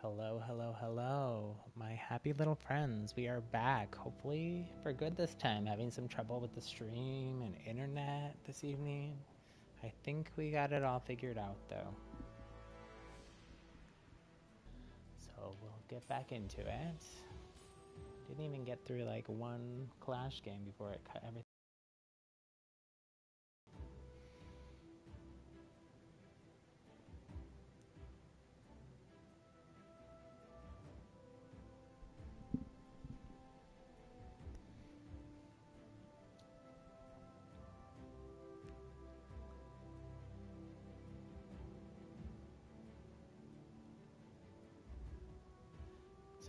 Hello, hello, hello, my happy little friends. We are back, hopefully for good this time. Having some trouble with the stream and internet this evening. I think we got it all figured out though. So we'll get back into it. Didn't even get through like one Clash game before it cut everything.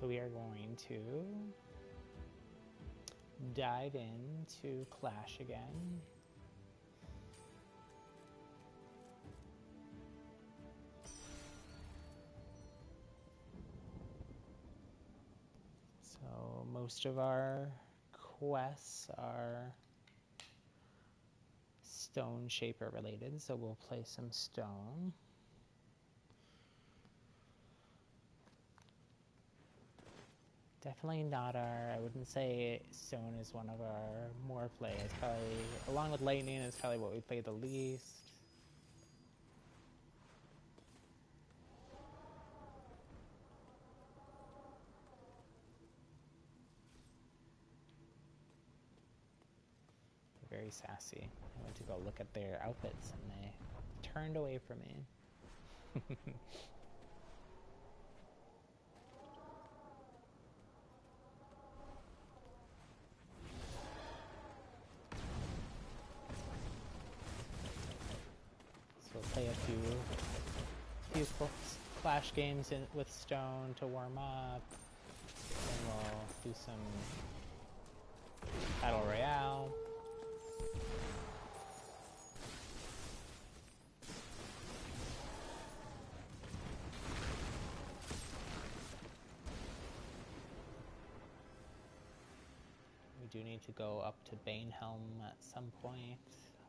So we are going to dive into Clash again. So most of our quests are stone shaper related, so we'll play some stone. Definitely not I wouldn't say stone is one of our more plays. Probably, along with lightning, is probably what we play the least. They're very sassy. I went to go look at their outfits and they turned away from me. So we'll play a few Clash games with stone to warm up. Then we'll do some Battle Royale. We do need to go up to Banehelm at some point.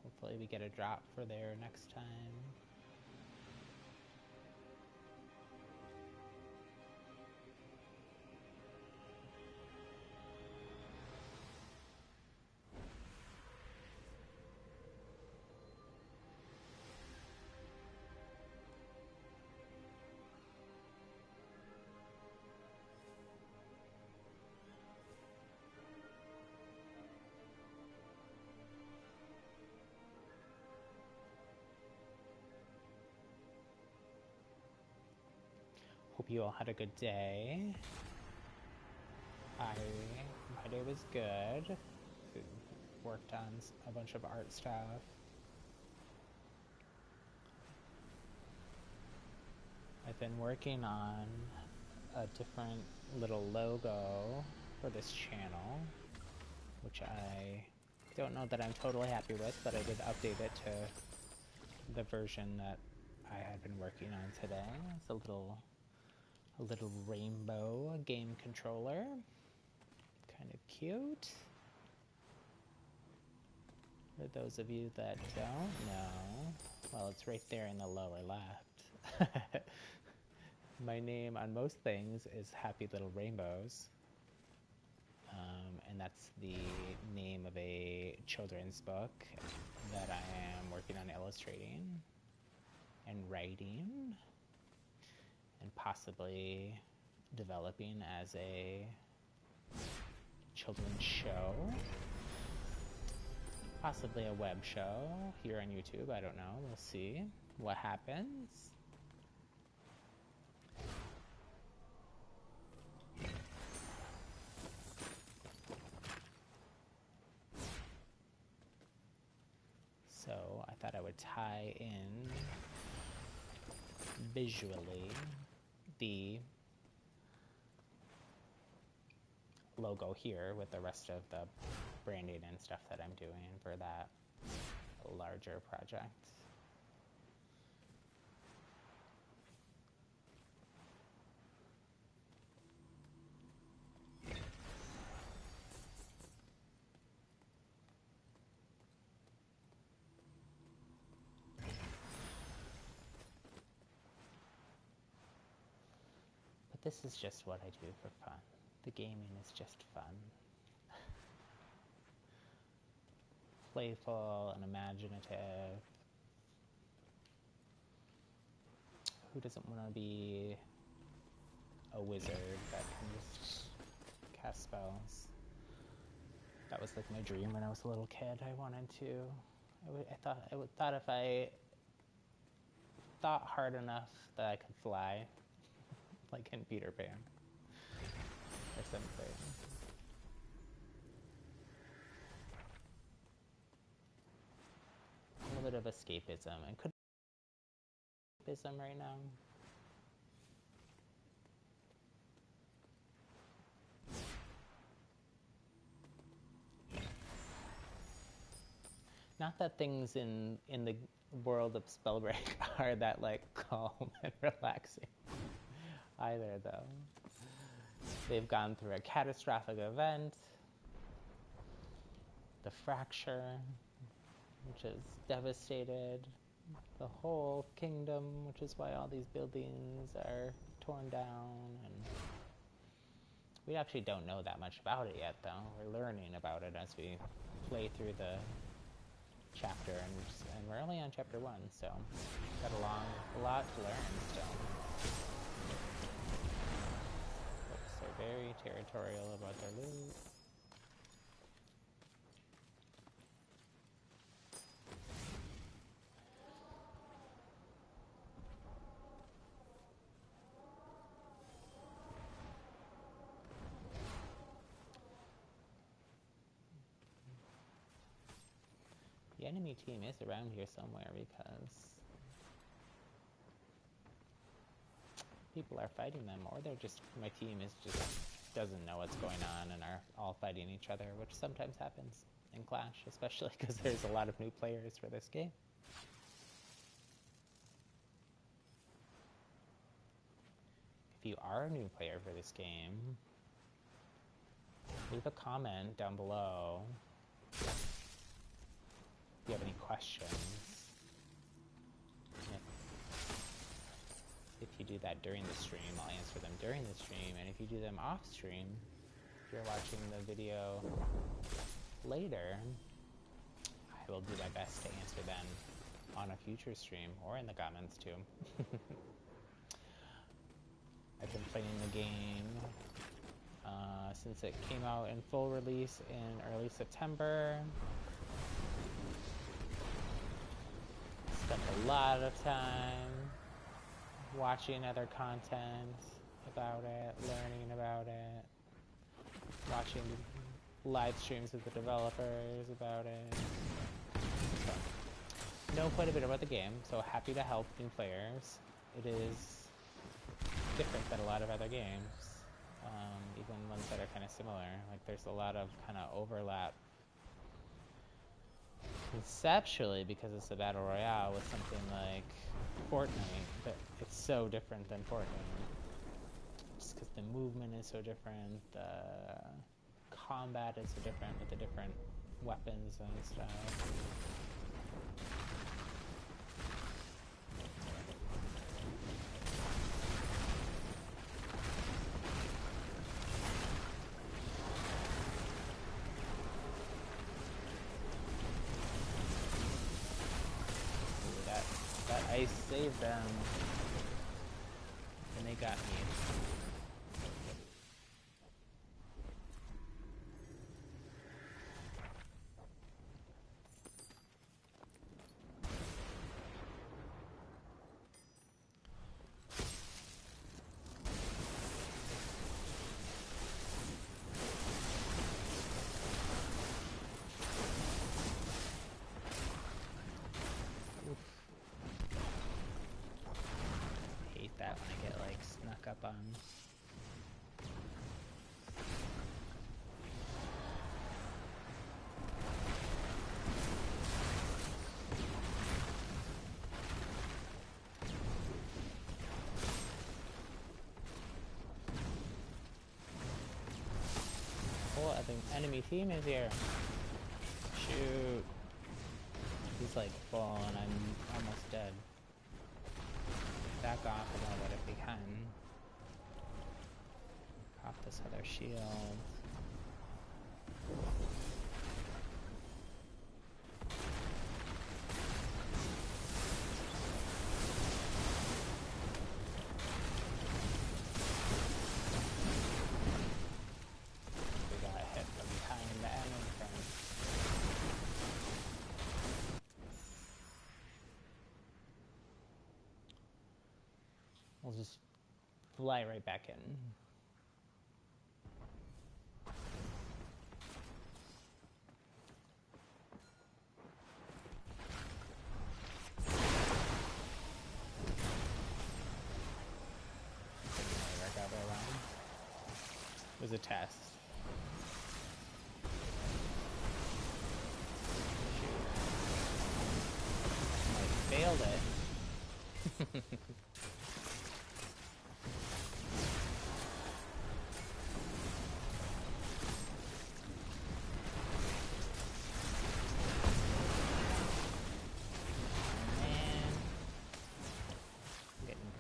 Hopefully we get a drop for there next time. Hope you all had a good day. My day was good. Worked on a bunch of art stuff. I've been working on a different little logo for this channel, which I don't know that I'm totally happy with, but I did update it to the version that I had been working on today. It's a little rainbow game controller. Kind of cute. For those of you that don't know, well, it's right there in the lower left. My name on most things is Happy Little Rainbows. And that's the name of a children's book that I am working on illustrating and writing and possibly developing as a children's show. Possibly a web show here on YouTube. I don't know. We'll see what happens. So I thought I would tie in visually the logo here with the rest of the branding and stuff that I'm doing for that larger project. This is just what I do for fun. The gaming is just fun. Playful and imaginative. Who doesn't want to be a wizard that can just cast spells? That was like my dream when I was a little kid. I wanted to. I thought if I thought hard enough that I could fly, like in Peter Pan or something. A little bit of escapism. And could escapism right now. Not that things in the world of Spellbreak are that like calm and relaxing either, though. They've gone through a catastrophic event, the fracture, which has devastated the whole kingdom, which is why all these buildings are torn down, and we actually don't know that much about it yet, though. We're learning about it as we play through the chapter, and we're only on chapter 1, so got a lot to learn still. Folks are very territorial about their loot. The enemy team is around here somewhere because people are fighting them, or they're just, my team is just doesn't know what's going on and are all fighting each other, which sometimes happens in Clash, especially because there's a lot of new players for this game. If you are a new player for this game, leave a comment down below if you have any questions. If you do that during the stream, I'll answer them during the stream, and if you do them off stream, if you're watching the video later, I will do my best to answer them on a future stream or in the comments too. I've been playing the game since it came out in full release in early September. Spent a lot of time watching other content about it, learning about it, watching live streams of the developers about it. So, know quite a bit about the game, so happy to help new players. It is different than a lot of other games, even ones that are kind of similar. Like, there's a lot of kind of overlap conceptually because it's a battle royale with something like Fortnite, but it's so different than Fortnite. Just because the movement is so different, the combat is so different with the different weapons and stuff. I saved them, and they got me. That when I get like snuck up on. Oh, I think enemy team is here. Shoot. He's like full and I'm almost dead. Back off a little bit if we can. pop this other shield. We got hit from behind the enemy front. We'll just fly right back in. It was a test. I failed it.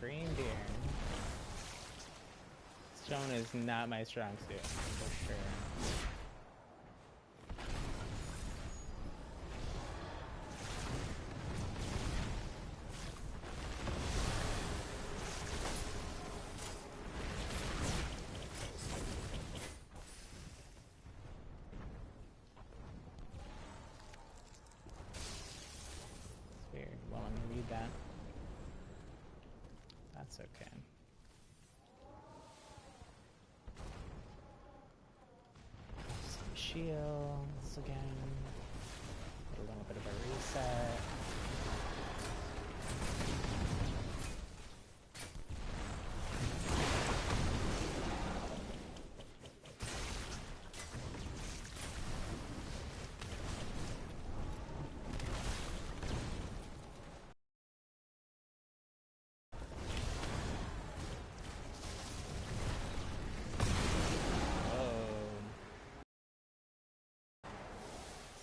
Green beer. Stone is not my strong suit, for sure. It's weird. Well, let me read that. That's okay. Some shields again. A little bit of a reset.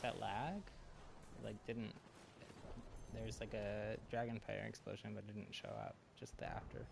That lag? Like didn't, there's like a dragon fire explosion but it didn't show up, just the after.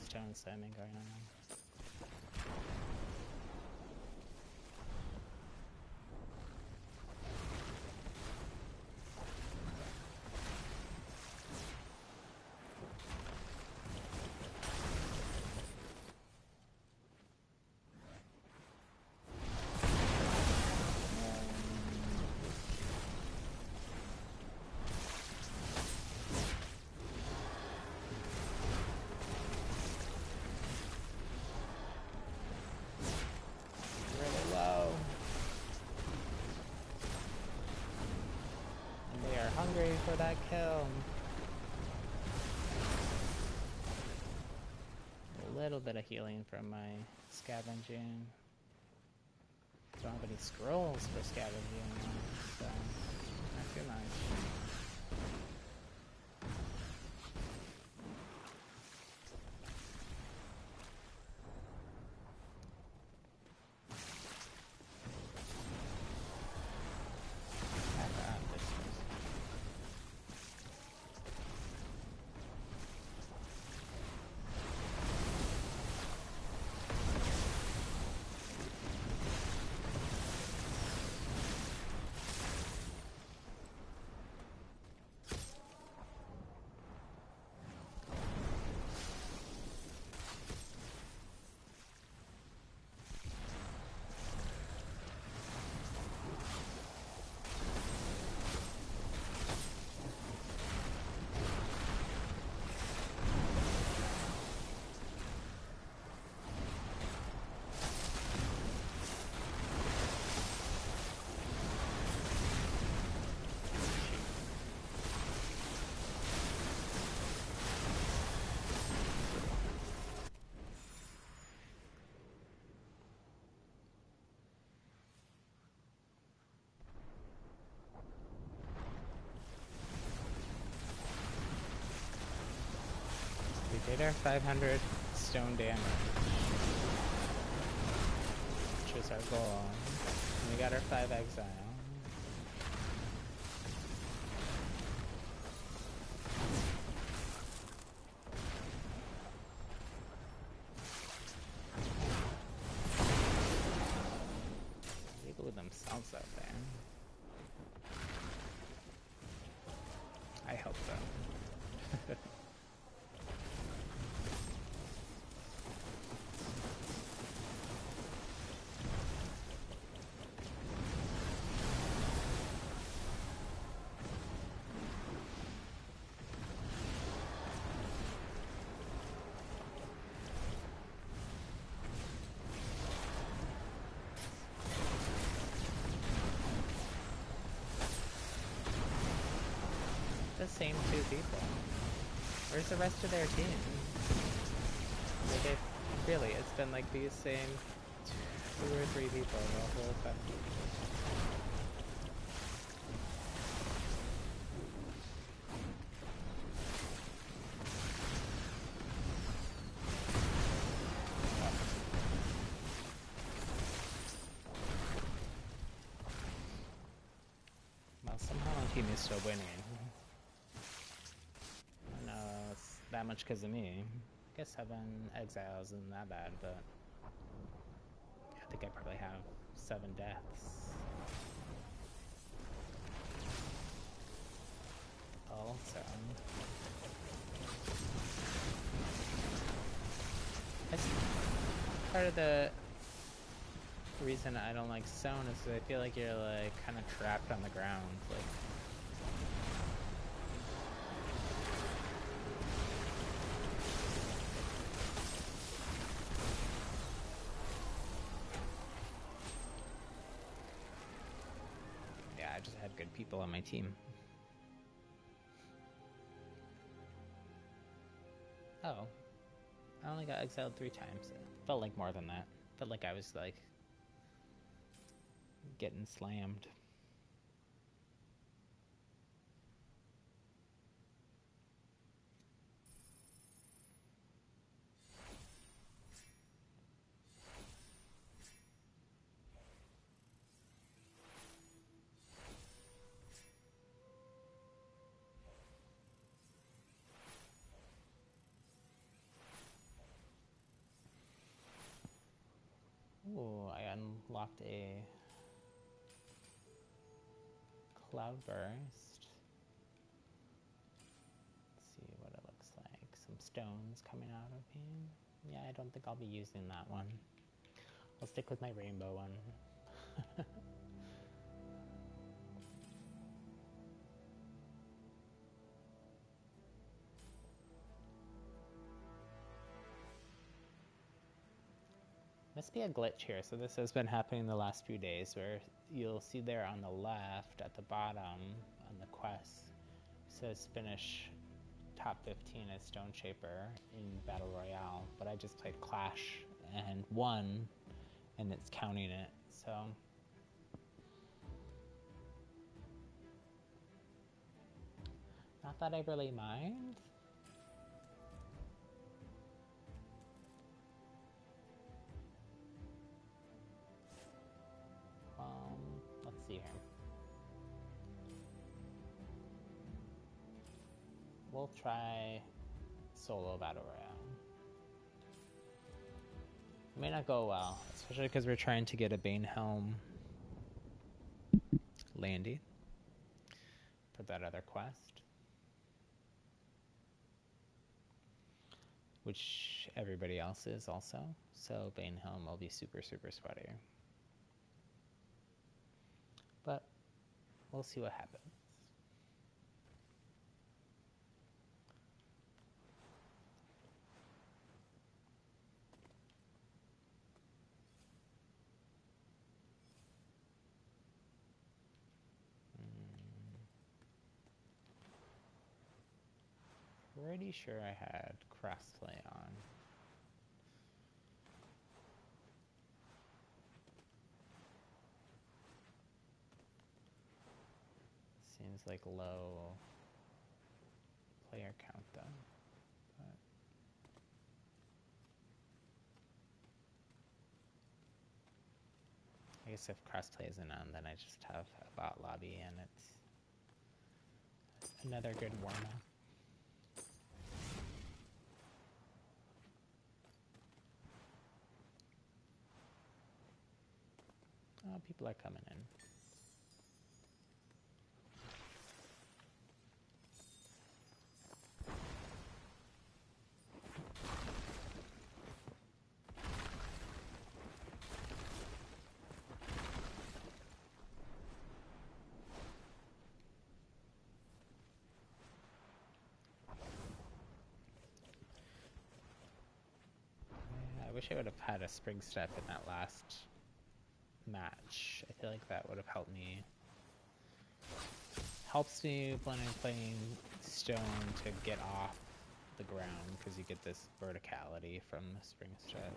Stone slamming going on. Hungry for that kill. A little bit of healing from my scavenging. Don't have any scrolls for scavenging now, so not too much. Hit our 500 stone damage, which is our goal. And we got our 5 exile. They blew themselves out there. I hope so. The same 2 people. Where's the rest of their team? Like really, it's been like these same 2 or 3 people the whole time. Well, somehow my team is still winning. That much because of me. I guess 7 exiles isn't that bad, but I think I probably have 7 deaths. Also, part of the reason I don't like Stone is I feel like you're like kind of trapped on the ground. Like, I just had good people on my team. Oh. I only got exiled 3 times. It felt like more than that. Felt like I was like getting slammed. Ooh, I unlocked a cloudburst. Let's see what it looks like. Some stones coming out of here. Yeah, I don't think I'll be using that one. I'll stick with my rainbow one. Must be a glitch here. So this has been happening the last few days where you'll see there on the left at the bottom on the quest says finish top 15 as Stone Shaper in Battle Royale, but I just played Clash and won, and it's counting it. So not that I really mind. Let's see here. We'll try solo Battle Royale. It may not go well, especially because we're trying to get a Bane Helm Landy for that other quest, which everybody else is also. So Bane Helm will be super, super sweaty. But we'll see what happens. Pretty sure I had crossplay on. Seems like low player count though. But guess if crossplay isn't on, then I just have a bot lobby and it's another good warm-up. Oh, people are coming in. I wish I would have had a spring step in that last match. I feel like that would have helped me. Helps me when I'm playing stone to get off the ground because you get this verticality from the spring step.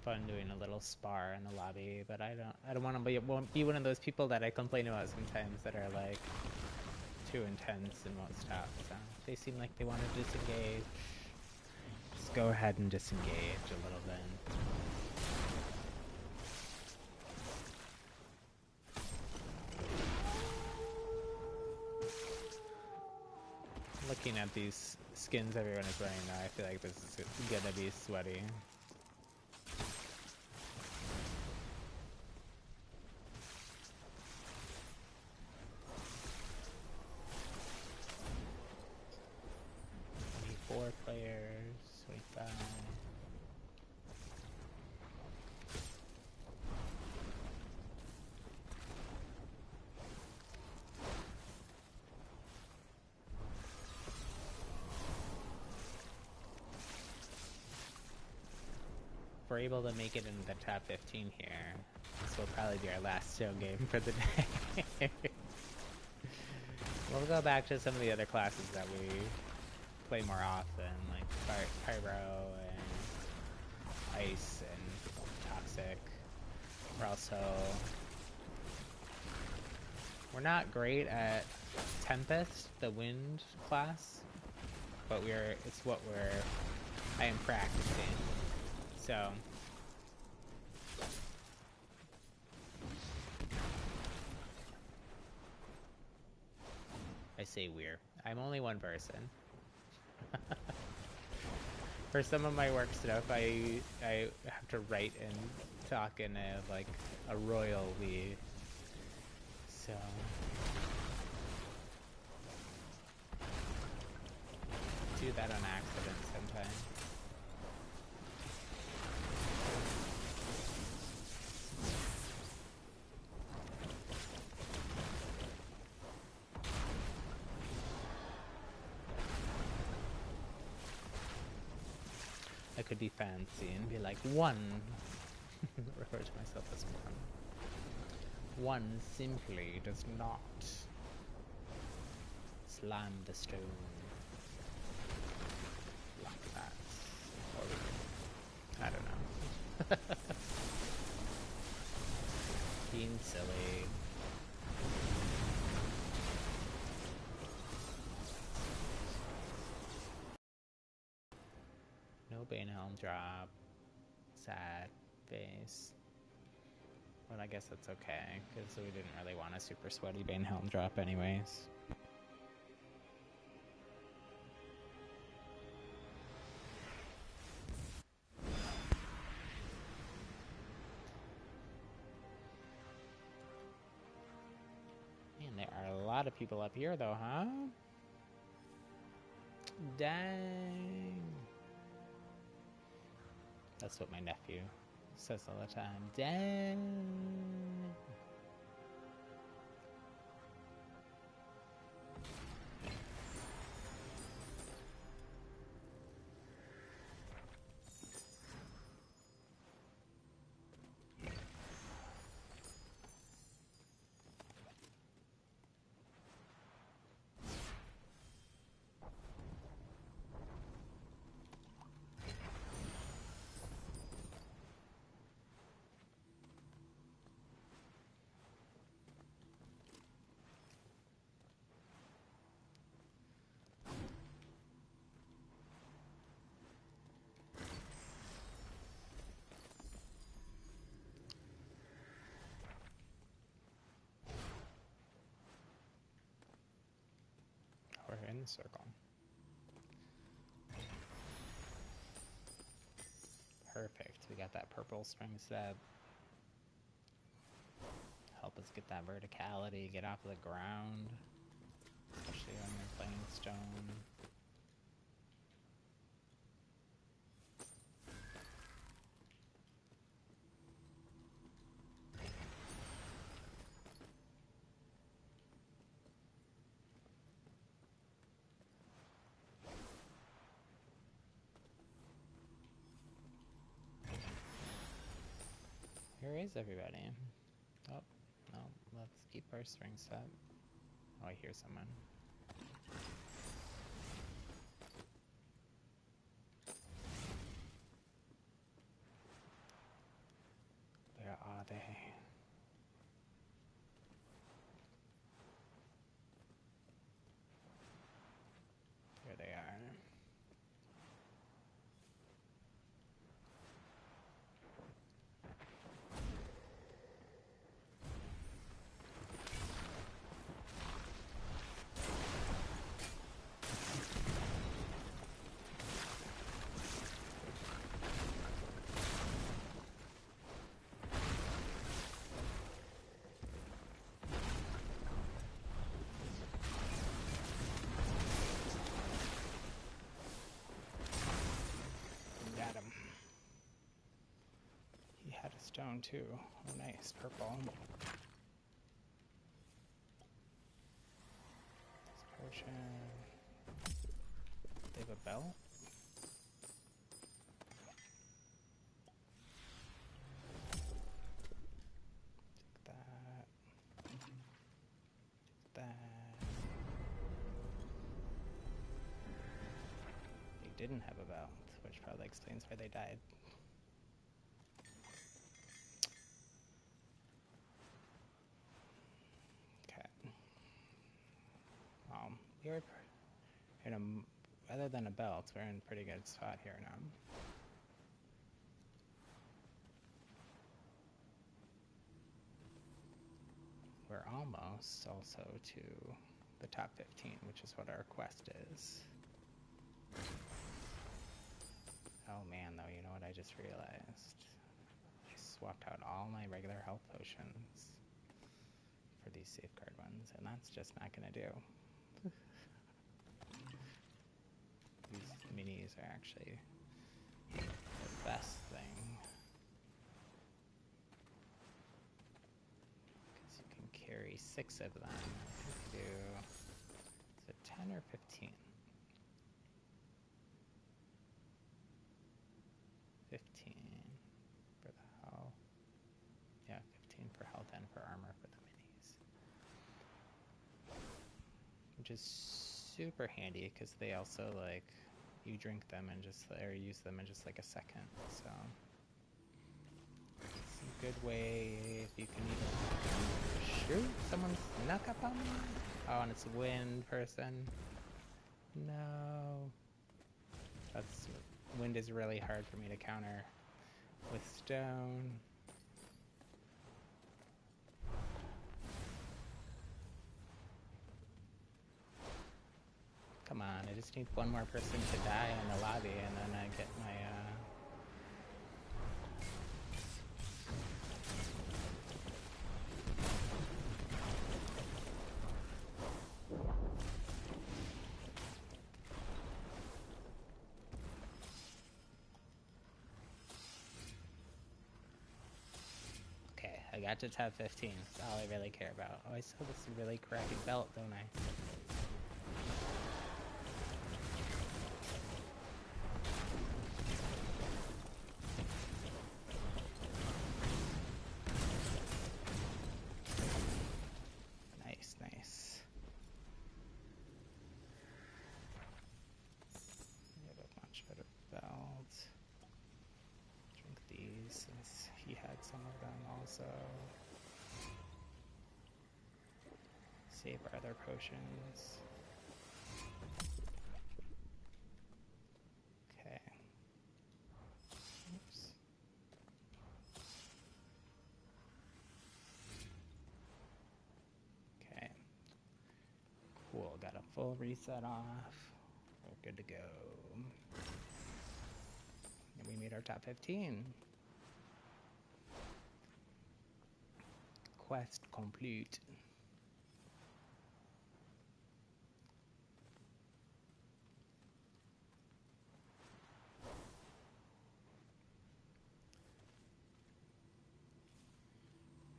Fun doing a little spar in the lobby, but I don't want to be one of those people that I complain about sometimes that are like too intense and won't stop. So they seem like they want to disengage. Just go ahead and disengage a little bit. Looking at these skins everyone is wearing now, I feel like this is gonna be sweaty. Players, 25. If we're able to make it into the top 15 here, this will probably be our last show game for the day. We'll go back to some of the other classes that we play more often, like Pyro and Ice and Toxic. We're not great at Tempest, the wind class, but it's what I am practicing. So I say we're. I'm only one person. For some of my work stuff, I have to write and talk in a royal lead. So do that on accident sometimes. I could be fancy and be like, one. Refer to myself as one. One simply does not slam the stone like that. Or I don't know. Being silly. No Banehelm drop. Sad face. But I guess that's okay, because we didn't really want a super sweaty Banehelm drop anyways. Man, there are a lot of people up here though, huh? Dang. That's what my nephew says all the time. Dang. in the circle. Perfect. We got that purple spring step. Help us get that verticality, get off the ground. Especially when you're playing stone. Where is everybody? Oh, no, let's keep our strings up. Oh, I hear someone. Where are they? There they are. Got him. He had a stone too. Oh, nice. Purple. Potion. They have a belt? Take that. Take that. They didn't have a belt, which probably explains why they died. Okay. Well, we're in a, other than a belt, we're in a pretty good spot here now. We're almost also to the top 15, which is what our quest is. Oh man, though, you know what I just realized? I swapped out all my regular health potions for these safeguard ones, and that's just not gonna do. These minis are actually the best thing. Because you can carry 6 of them. I think you do, is it 10 or 15? 15 for the health. Yeah, 15 for health and for armor for the minis. Which is super handy because they also, like, you drink them and just, or use them in just like a second. So it's a good way if you can even shoot. Someone snuck up on me. Oh, and it's a wind person. No. That's, wind is really hard for me to counter with stone. Come on, I just need one more person to die in the lobby and then I get my, Okay, I got to top 15. That's all I really care about. Oh, I saw this really crappy belt, don't I? Nice, nice. We have a much better belt. Drink these since he had some of them also. Save our other potions. Okay. Oops. Okay. Cool, got a full full reset off. We're good to go. And we made our top 15. Quest complete.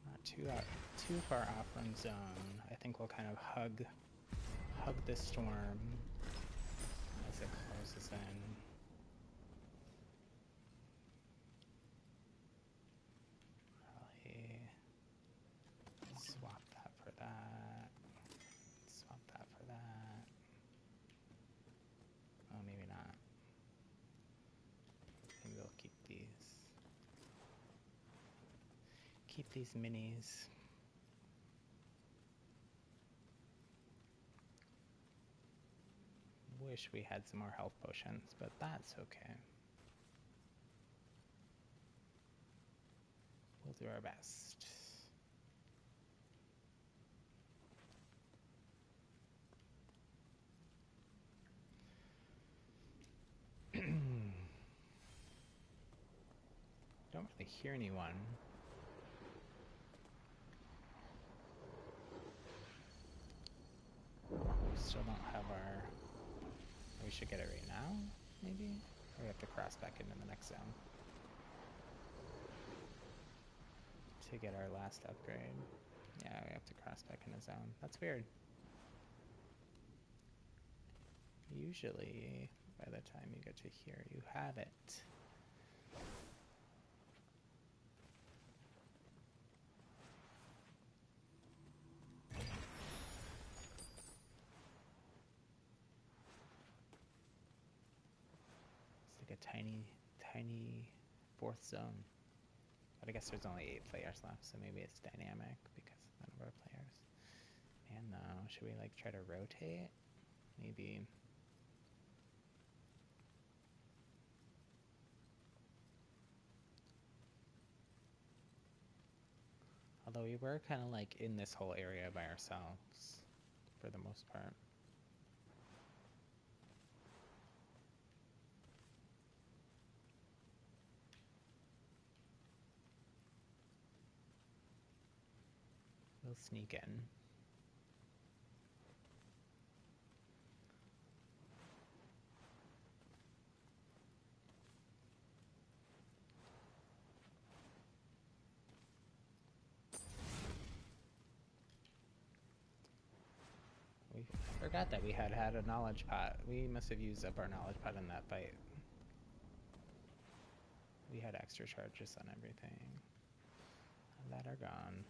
Not too far off from zone. I think we'll kind of hug the storm as it closes in. Probably swap that for that. Swap that for that. Oh, maybe not. Maybe we'll keep these. Keep these minis. Wish we had some more health potions, but that's okay. We'll do our best. Don't really hear anyone. We still don't have our... We should get it right now, maybe? Or we have to cross back into the next zone to get our last upgrade. Yeah, we have to cross back into zone. That's weird. Usually, by the time you get to here, you have it. It's like a tiny fourth zone. But I guess there's only 8 players left, so maybe it's dynamic because of the number of players. Man, though, should we like try to rotate? Maybe. Although we were kind of like in this whole area by ourselves for the most part. We'll sneak in. We forgot that we had a knowledge pot. We must have used up our knowledge pot in that fight. We had extra charges on everything. That are gone.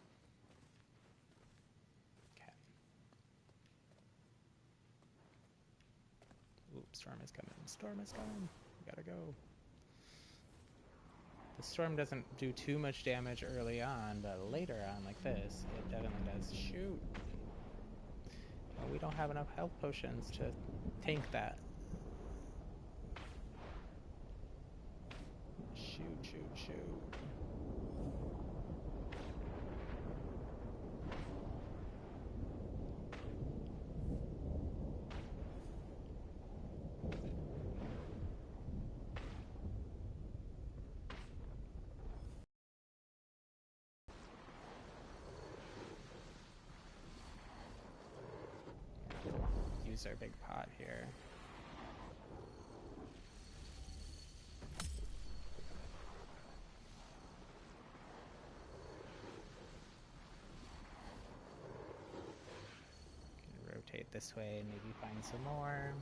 Okay. Ooh, storm is coming. Storm is coming. We gotta go. The storm doesn't do too much damage early on, but later on, like this, it definitely does. Shoot. Oh, we don't have enough health potions to tank that. Shoot, shoot, shoot. Use our big pot here. Rotate this way and maybe find some more.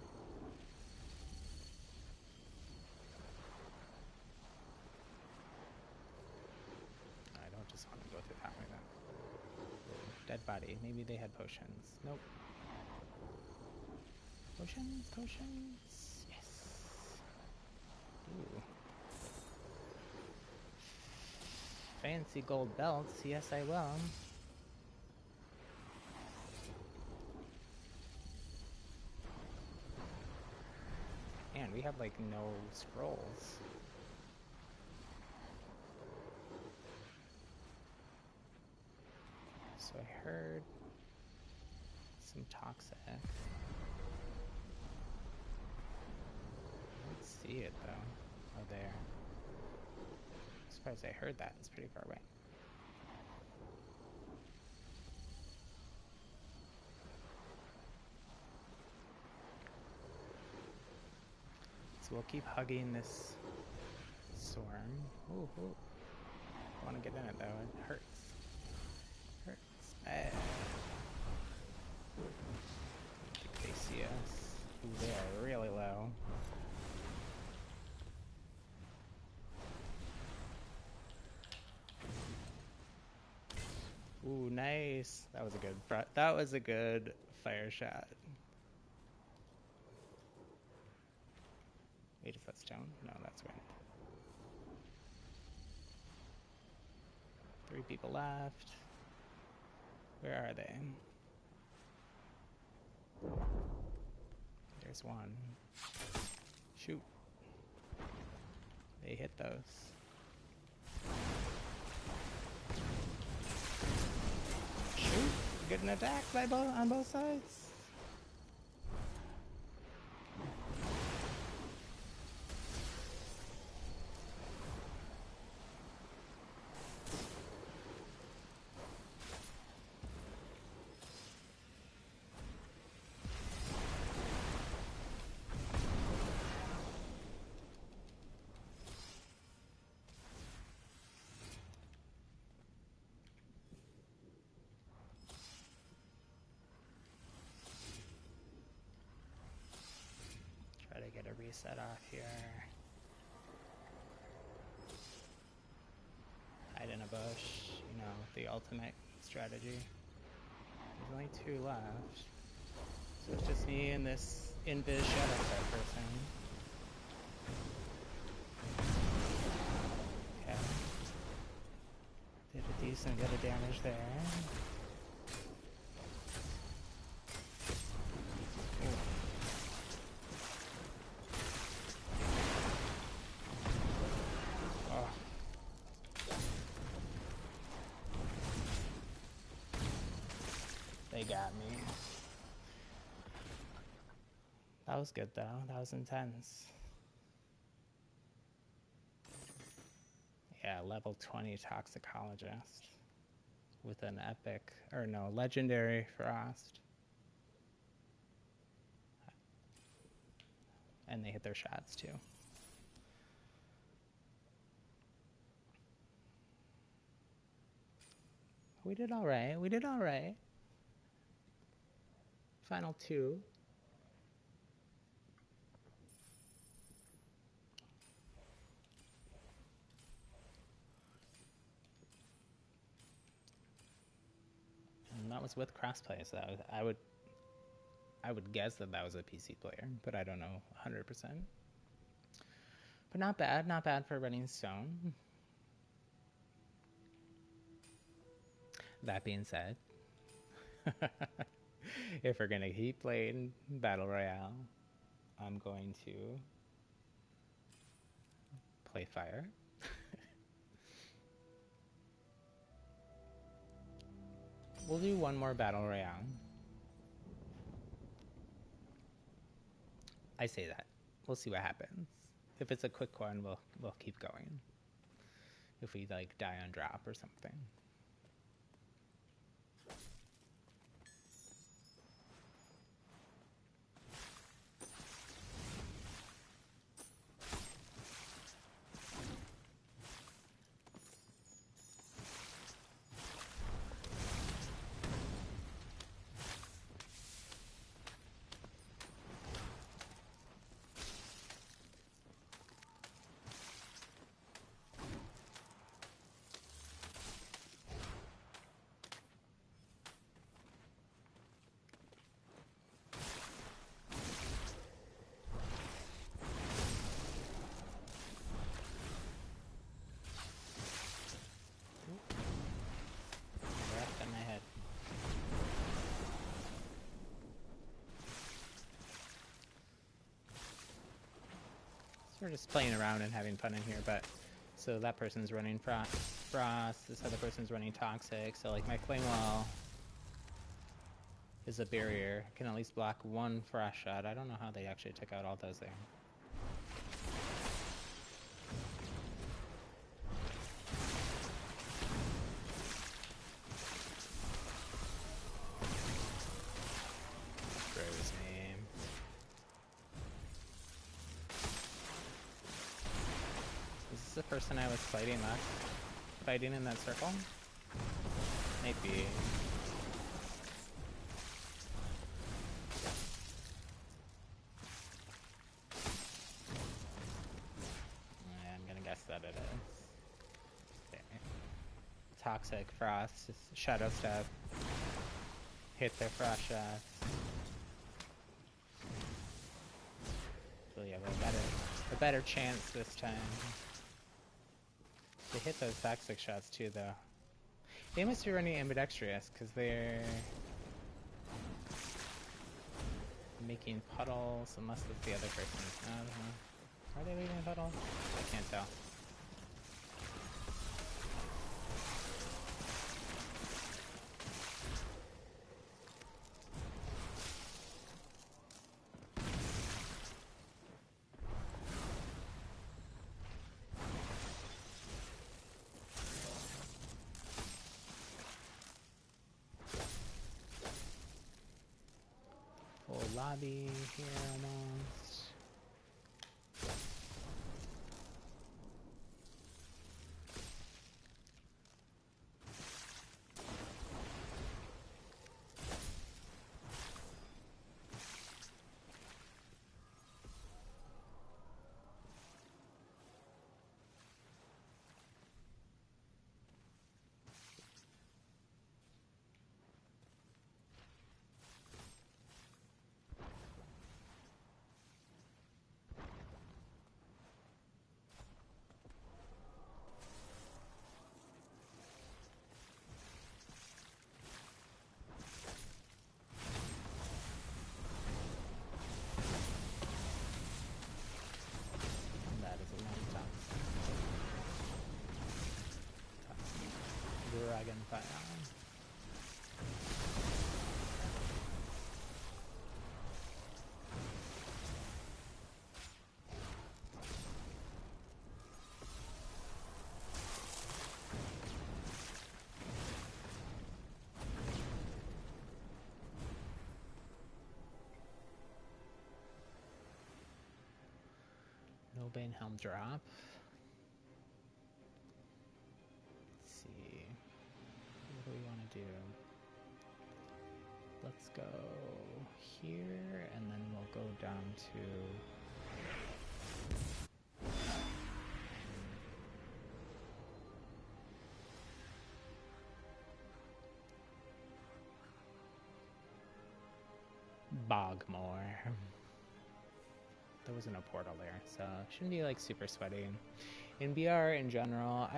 I don't just want to go through that way then. Dead body. Maybe they had potions. Nope. Potions? Potions? Yes. Ooh. Fancy gold belts. Yes, I will. Man, we have like no scrolls. So I heard some toxic. it though. Oh, there. I'm surprised I heard that. It's pretty far away. So we'll keep hugging this storm. Ooh, ooh. I want to get in it though. It hurts. Hurts. They see us. Ooh, they are really low. Ooh, nice. That was a good fire shot. Wait, is that stone? No, that's wind. 3 people left. Where are they? There's one. Shoot. They hit those. Shoot! Getting attacked by on both sides. Try to get a reset off here. Hide in a bush, you know, the ultimate strategy. There's only 2 left. So it's just me and this invis shadow star person. Okay. Did a decent bit of damage there. They got me. That was good though. That was intense. Yeah, level 20 toxicologist with an epic, or no, legendary frost. And they hit their shots too. We did all right. We did all right. Final 2. And that was with crossplay, so that was, I would guess that was a PC player, but I don't know 100%. But not bad for running stone. That being said, if we're gonna keep playing Battle Royale, I'm going to play fire. We'll do one more Battle Royale. I say that. We'll see what happens. If it's a quick one, we'll keep going. If we like die on drop or something. We're just playing around and having fun in here, but so that person's running frost, this other person's running toxic, so like my flame wall is a barrier. Can at least block 1 frost shot. I don't know how they actually took out all those there. this the person I was fighting in that circle? Might be. I'm gonna guess that it is. Okay. Toxic, Frost, Shadow Step. Hit their Frost shots. So you have a better chance this time. They hit those toxic shots too, though. They must be running ambidextrous because they're making puddles, unless it's the other person. I don't know. Are they leaving a puddle? I can't tell. Lobby here almost. Dragonfire. No Bane Helm drop. Let's see. What do we want to do? Let's go here, and then we'll go down to... Bogmore. There wasn't a portal there, so it shouldn't be like super sweaty. In BR in general,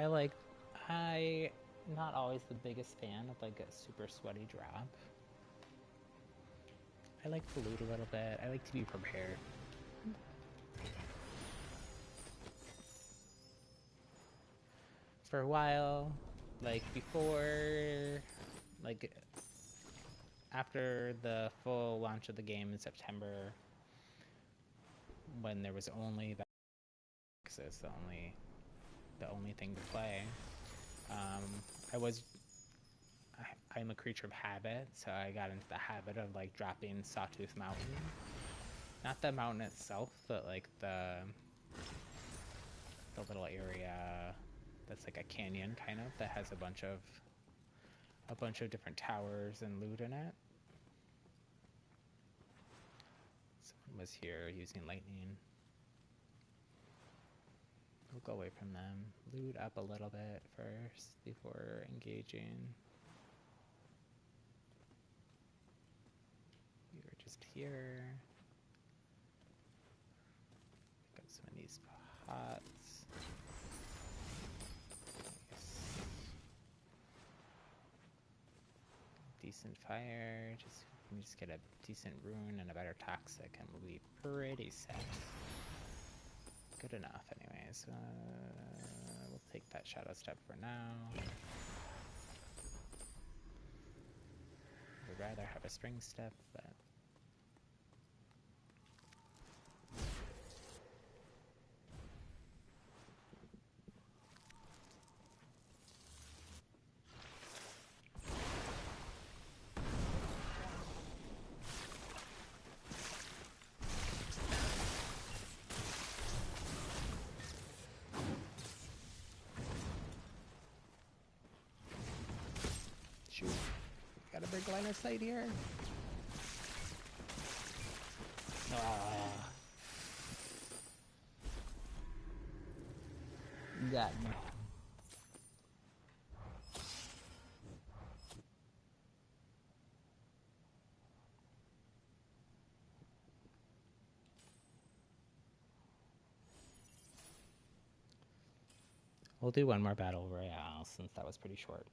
I not always the biggest fan of like a super sweaty drop. I like to loot a little bit. I like to be prepared. For a while, like before, like after the full launch of the game in September, when there was only the access, the only thing to play, I'm a creature of habit, so I got into the habit of like dropping Sawtooth Mountain. Not the mountain itself, but like the little area that's like a canyon kind of that has a bunch of different towers and loot in it. Someone was here using lightning. We'll go away from them. Loot up a little bit first before engaging. We were just here. Pick up some of these pots. Nice. Decent fire. Let me just get a decent rune and a better toxic, and we'll be pretty set. Good enough, anyways. We'll take that shadow step for now. Would rather have a spring step, but Shoot. Gotta break line of sight here. Ah. Got me. We'll do one more battle royale since that was pretty short.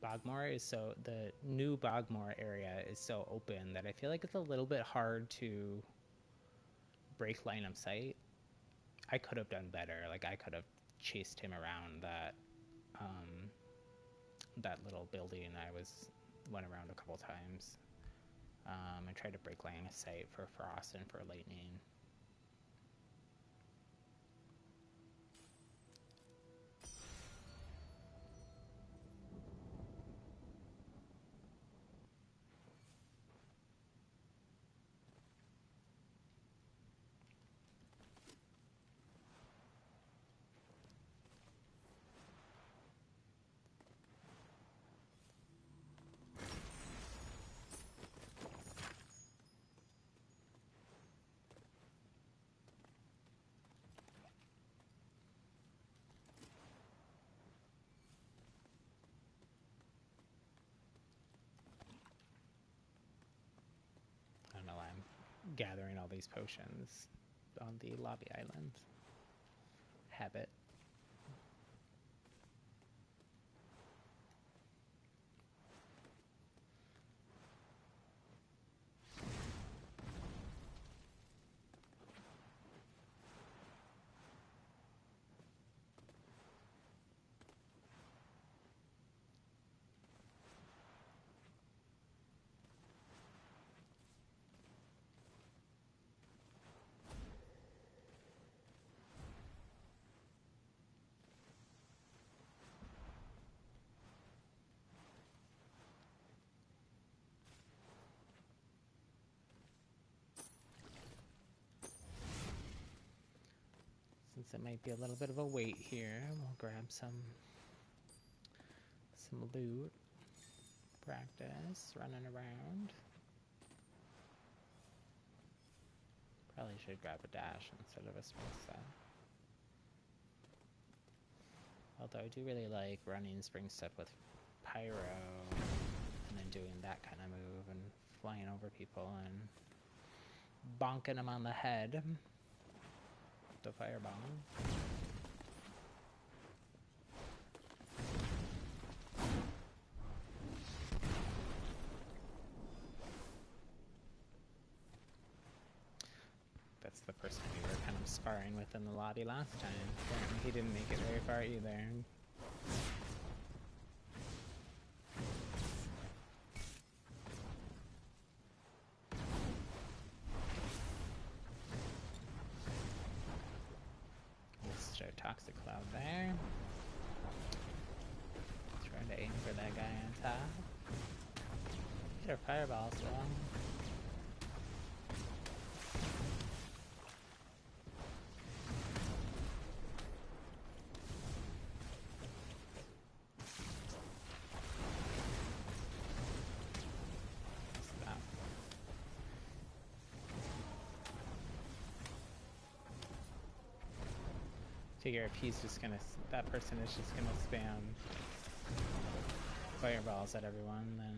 Bogmore is the new Bogmore area is so open that I feel like it's a little bit hard to break line of sight. I could have done better. Like I could have chased him around that little building. Went around a couple times and tried to break line of sight for frost and for lightning. I don't know why I'm gathering all these potions on the lobby island. Habit. Since it might be a little bit of a wait here, we'll grab some loot. Practice running around. Probably should grab a dash instead of a spring set. Although I do really like running spring step with pyro and then doing that kind of move and flying over people and bonking them on the head. The fireball. That's the person we were kind of sparring with in the lobby last time. Apparently he didn't make it very far either. Toxic cloud there. Trying to aim for that guy on top. Get our fireballs though. Figure if he's just gonna, that person is just gonna spam fireballs at everyone, then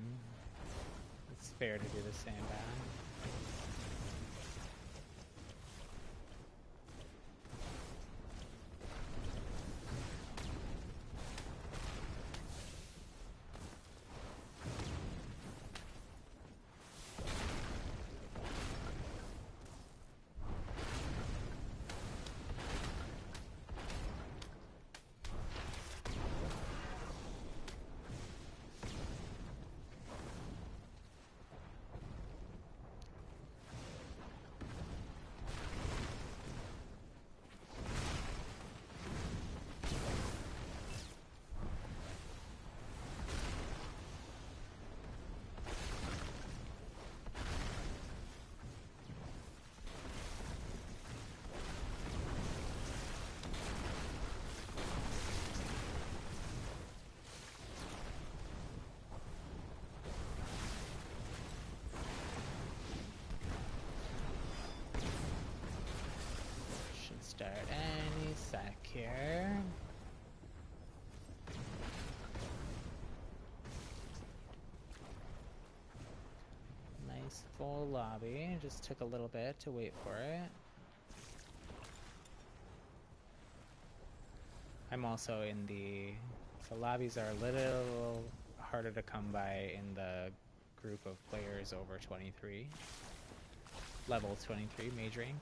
it's fair to do the same back. start any sec here. Nice full lobby. Just took a little bit to wait for it. I'm also in the... So lobbies are a little harder to come by in the group of players over 23. Level 23, mage rank.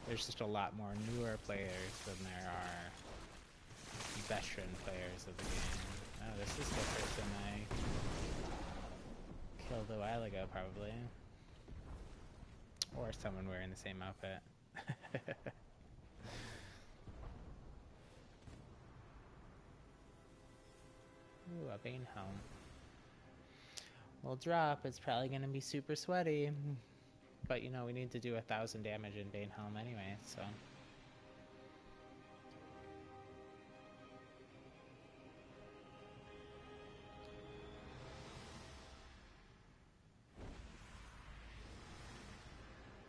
There's just a lot more newer players than there are veteran players of the game. Oh, this is the person I killed a while ago, probably. Or someone wearing the same outfit. Ooh, a Bane helm. We'll drop. It's probably going to be super sweaty. But, you know, we need to do 1,000 damage in Bane helm anyway, so...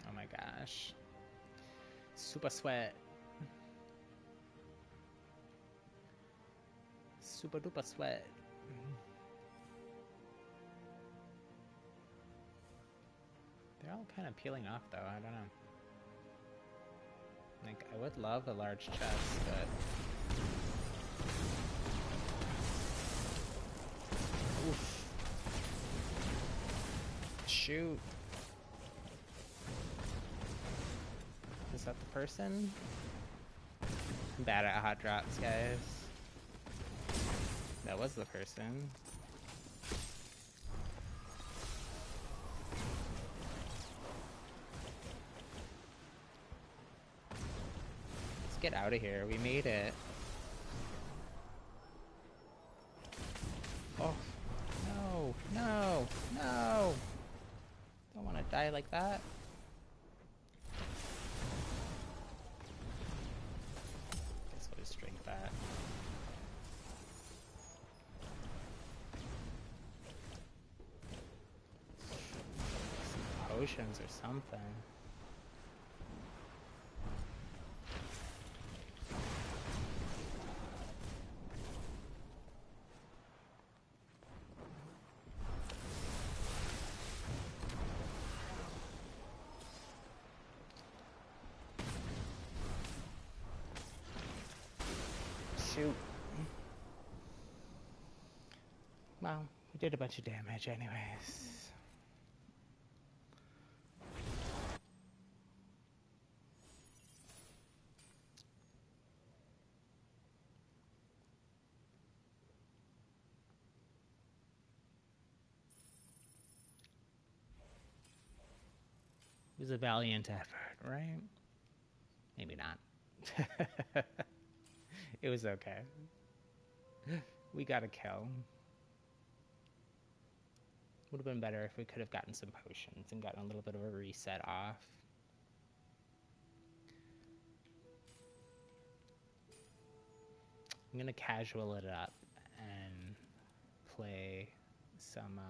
Oh my gosh. Super sweat. Super duper sweat. They're all kind of peeling off though, I don't know. Like, I would love a large chest, but... Oof. Shoot. Is that the person? I'm bad at hot drops, guys. That was the person. Let's get out of here. We made it. Oh, no, no, no. Don't want to die like that. Guess we'll just drink that. Some potions or something. Shoot. Well, we did a bunch of damage anyways. It was a valiant effort, right? Maybe not. It was okay. We got a kill. Would have been better if we could have gotten some potions and gotten a little bit of a reset off. I'm gonna casual it up and play some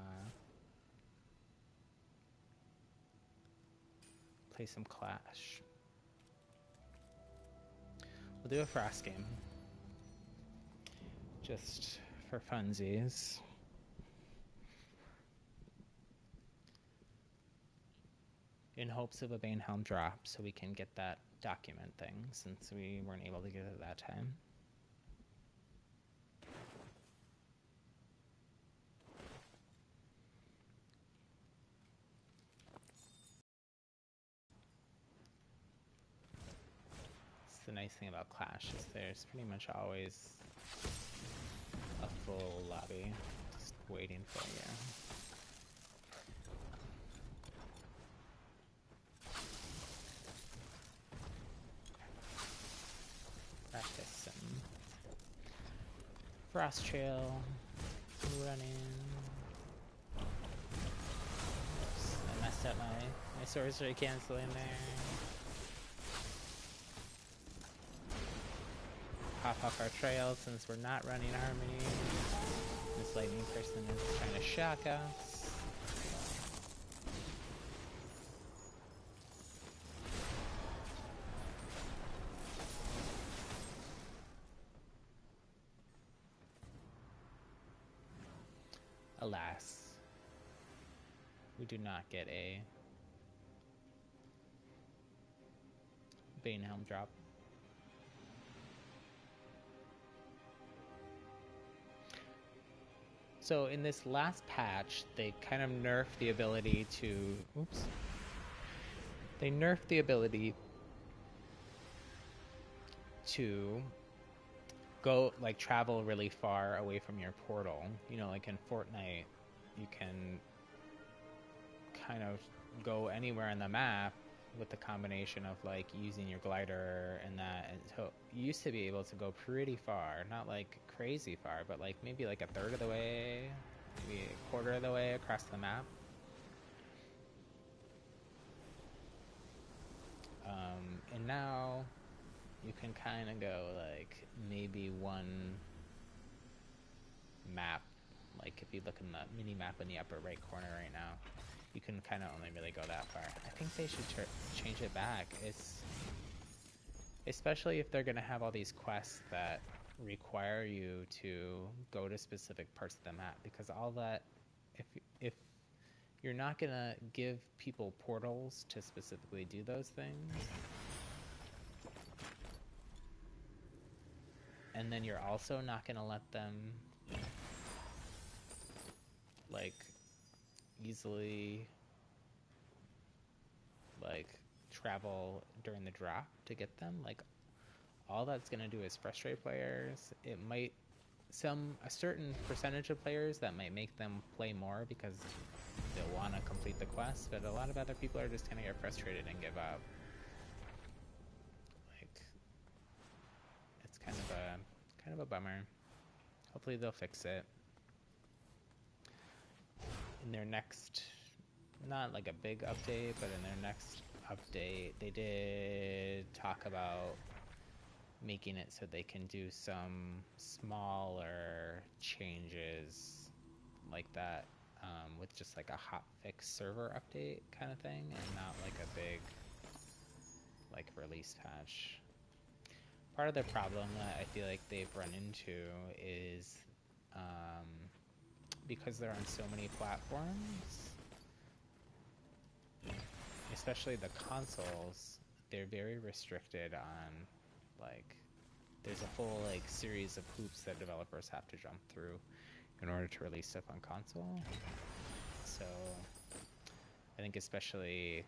Clash. We'll do a Frost game. Just for funsies. In hopes of a Bane helm drop so we can get that document thing since we weren't able to get it that time. The nice thing about Clash is there's pretty much always a full lobby just waiting for you. Practice some Frost Trail, running. Oops, I messed up my sorcery cancel in there. Pop off our trail since we're not running Harmony. This lightning person is trying to shock us. alas, we do not get a Banehelm drop. So in this last patch, they kind of nerfed the ability to... Oops. They nerfed the ability to go, like, travel really far away from your portal. You know, like in Fortnite, you can kind of go anywhere on the map with the combination of, like, using your glider and that. And so you used to be able to go pretty far, not like crazy far, but like maybe like a third of the way, maybe a quarter of the way across the map. And now you can kind of go like maybe one map. Like if you look in the mini map in the upper right corner right now, you can kind of only really go that far. I think they should change it back. It's especially if they're going to have all these quests that require you to go to specific parts of the map, because all that, if you're not going to give people portals to specifically do those things, and then you're also not going to let them like easily like travel during the drop to get them, like all that's going to do is frustrate players. It might a certain percentage of players that might make them play more because they'll want to complete the quest, but a lot of other people are just going to get frustrated and give up. Like it's kind of a bummer. Hopefully they'll fix it in their next, not like a big update, but in their next update they did talk about making it so they can do some smaller changes like that, with just like a hotfix server update kind of thing, and not like a big like release patch. Part of the problem that I feel like they've run into is because they're on so many platforms, especially the consoles, they're very restricted on, like, there's a whole like series of hoops that developers have to jump through in order to release stuff on console. So I think especially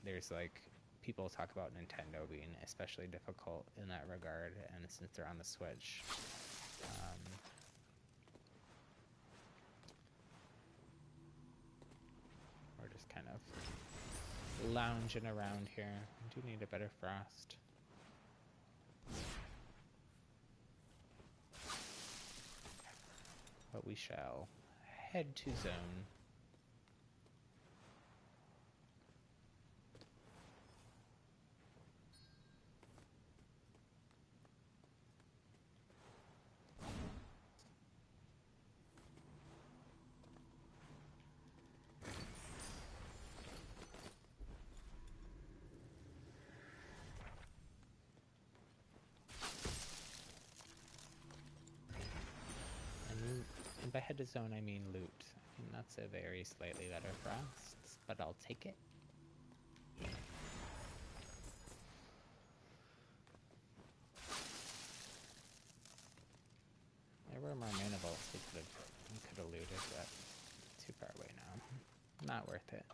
there's like people talk about Nintendo being especially difficult in that regard, and since they're on the Switch, we're just kind of lounging around here. I do need a better frost. But we shall head to zone. And by head to zone, I mean loot. I mean, that's a very slightly better frost, but I'll take it. There were more mana vaults we could have looted, but too far away now. Not worth it.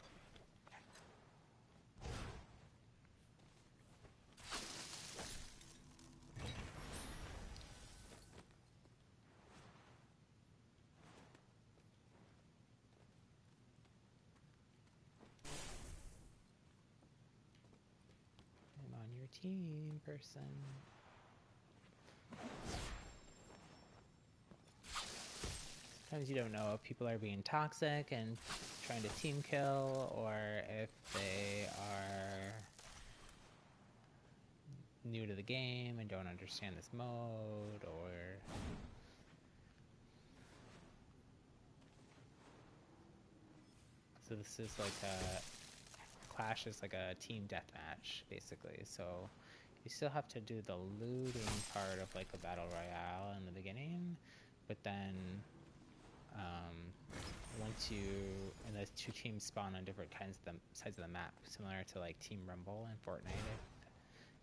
I'm on your team, person. Sometimes you don't know if people are being toxic and trying to team kill, or if they are new to the game and don't understand this mode, or so this is like Clash is like a team deathmatch basically, so you still have to do the looting part of like a battle royale in the beginning, but then Once you, and the two teams spawn on different sides of the map, similar to like Team Rumble in Fortnite.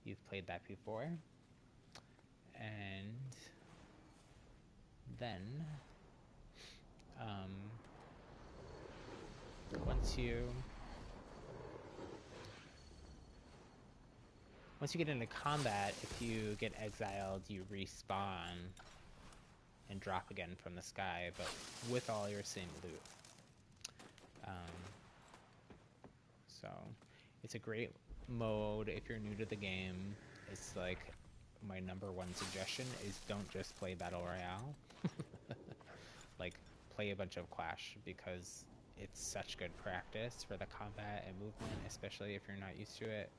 You've played that before. And then once you get into combat, if you get exiled, you respawn and drop again from the sky, but with all your same loot. So it's a great mode if you're new to the game. It's like my #1 suggestion is don't just play Battle Royale. Like, play a bunch of Clash, because it's such good practice for the combat and movement, especially if you're not used to it.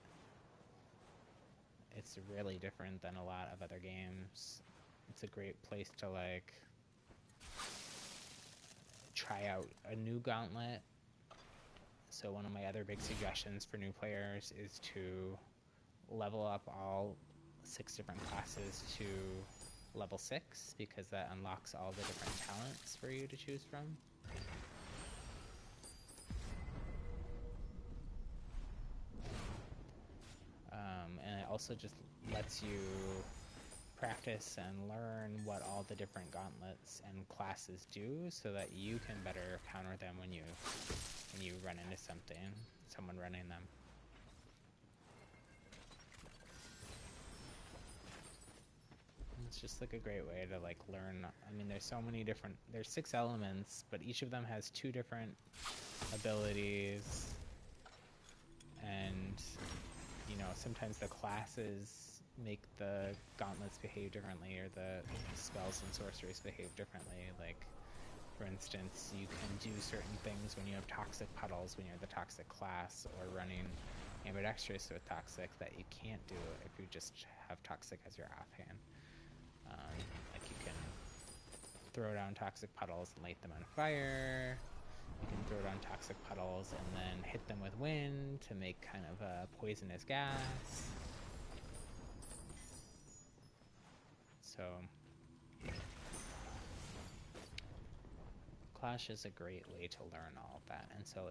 It's really different than a lot of other games. It's a great place to like try out a new gauntlet. So one of my other big suggestions for new players is to level up all 6 different classes to level 6, because that unlocks all the different talents for you to choose from. And it also just lets you practice and learn what all the different gauntlets and classes do, so that you can better counter them when you run into someone running them. It's just like a great way to like learn. I mean, there's so many different, there's 6 elements, but each of them has 2 different abilities, and you know, sometimes the classes make the gauntlets behave differently, or the spells and sorceries behave differently. Like, for instance, you can do certain things when you have toxic puddles when you're the toxic class, or running ambidextrous with toxic, that you can't do if you just have toxic as your offhand. Like, you can throw down toxic puddles and light them on fire. You can throw down toxic puddles and then hit them with wind to make kind of a poisonous gas. So Clash is a great way to learn all of that, and so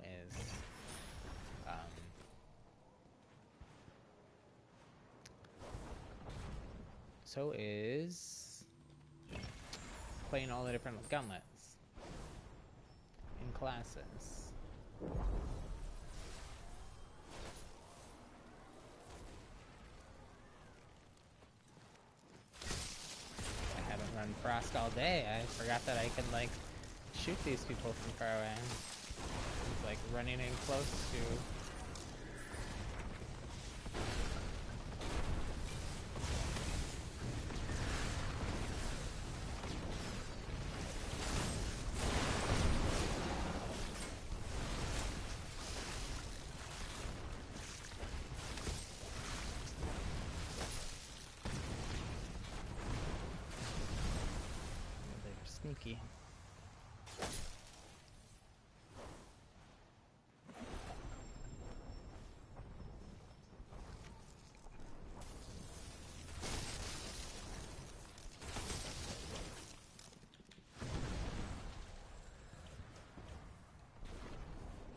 is playing all the different gauntlets in classes. I haven't run Frost all day. I forgot that I can like shoot these people from far away. It's like running in close to... Sneaky.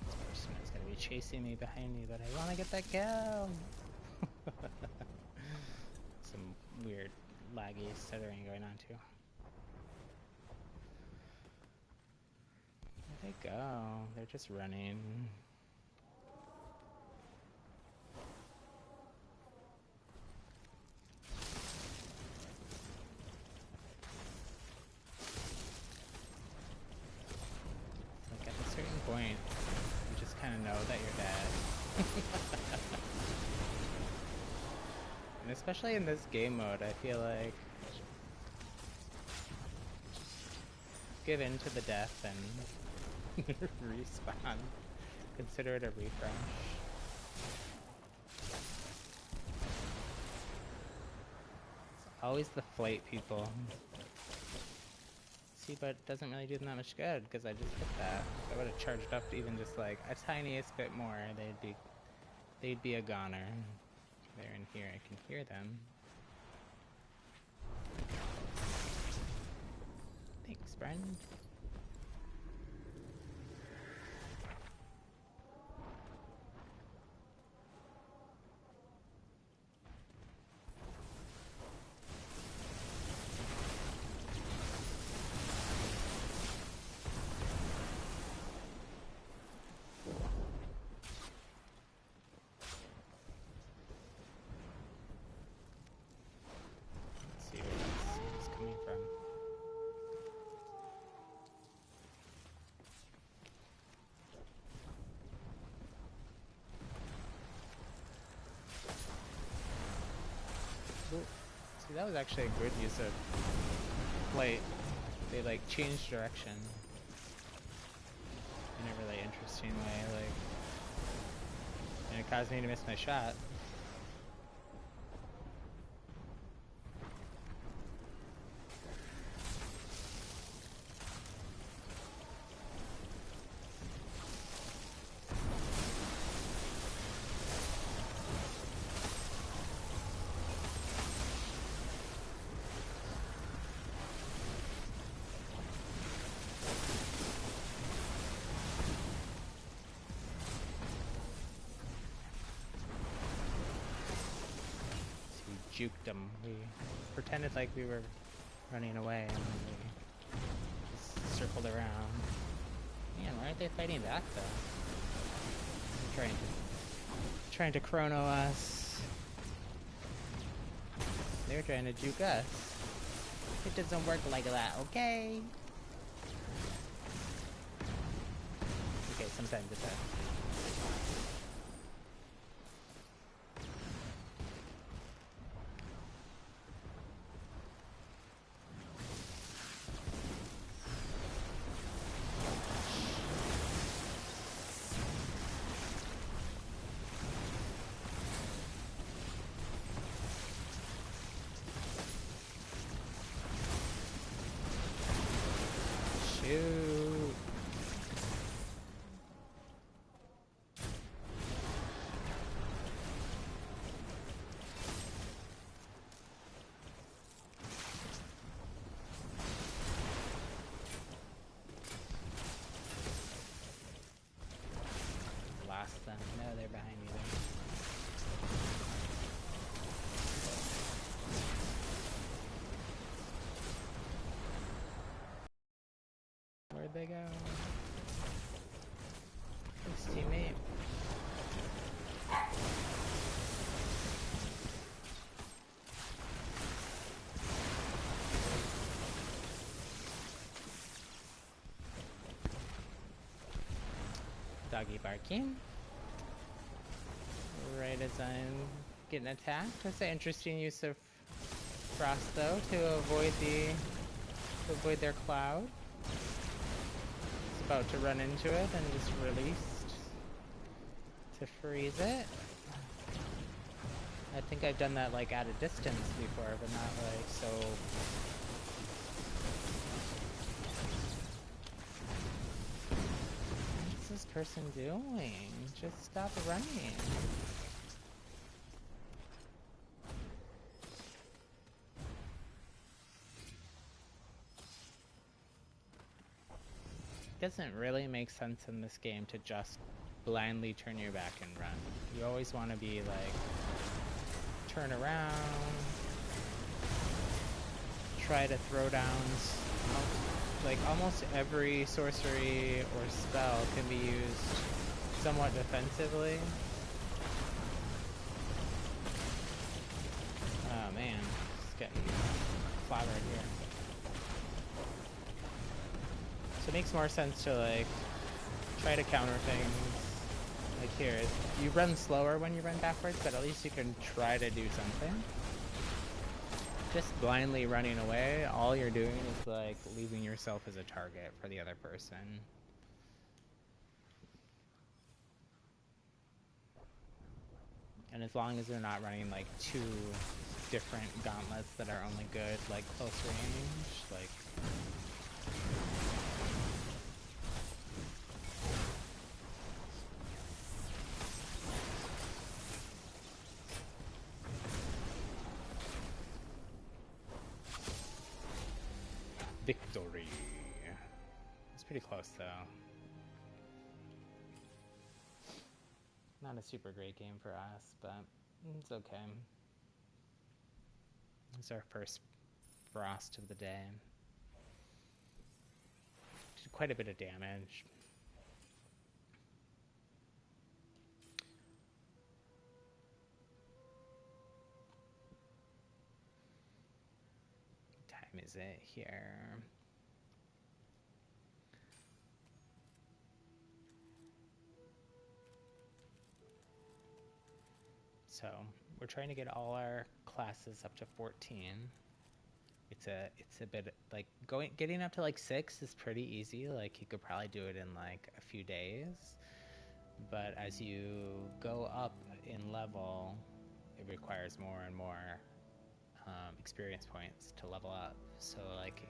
This person is going to be chasing me behind me, but I want to get that kill. Some weird laggy stuttering going on too. Where'd they go? They're just running. Like, at a certain point, you just kind of know that you're dead. And especially in this game mode, I feel like give in to the death and respawn. Consider it a refresh. It's always the flight people. See, but it doesn't really do them that much good, because I just hit that. If I would have charged up even just like a tiniest bit more, they'd be a goner. They're in here, I can hear them. Thanks, friend. That was actually a good use of flight. They like changed direction in a really interesting way, like, and it caused me to miss my shot. Juked them. We pretended like we were running away and we just circled around. Man, why aren't they fighting back though? They're trying to chrono us. They're trying to juke us. It doesn't work like that, okay? Okay, sometimes it does. Shoot. Lost them. No, they're behind me there. Where'd they go? His teammate. Doggy barking. Right as I'm getting attacked. That's an interesting use of frost though to avoid their cloud. About to run into it and just released to freeze it. I think I've done that like at a distance before, but not like so. What's this person doing? Just stop running. Doesn't really make sense in this game to just blindly turn your back and run. You always want to be like, turn around, try to throw downs. Like almost every sorcery or spell can be used somewhat defensively. Oh man, it's getting clobbered here. So it makes more sense to like try to counter things. Like here, you run slower when you run backwards, but at least you can try to do something. Just blindly running away, all you're doing is like leaving yourself as a target for the other person. And as long as they're not running like two different gauntlets that are only good like close range, like victory. It's pretty close though. Not a super great game for us, but it's okay. It's our first frost of the day. Did quite a bit of damage. What time is it here? So we're we're trying to get all our classes up to 14. It's a bit like getting up to like 6 is pretty easy. Like you could probably do it in like a few days. But as you go up in level, it requires more and more experience points to level up. So like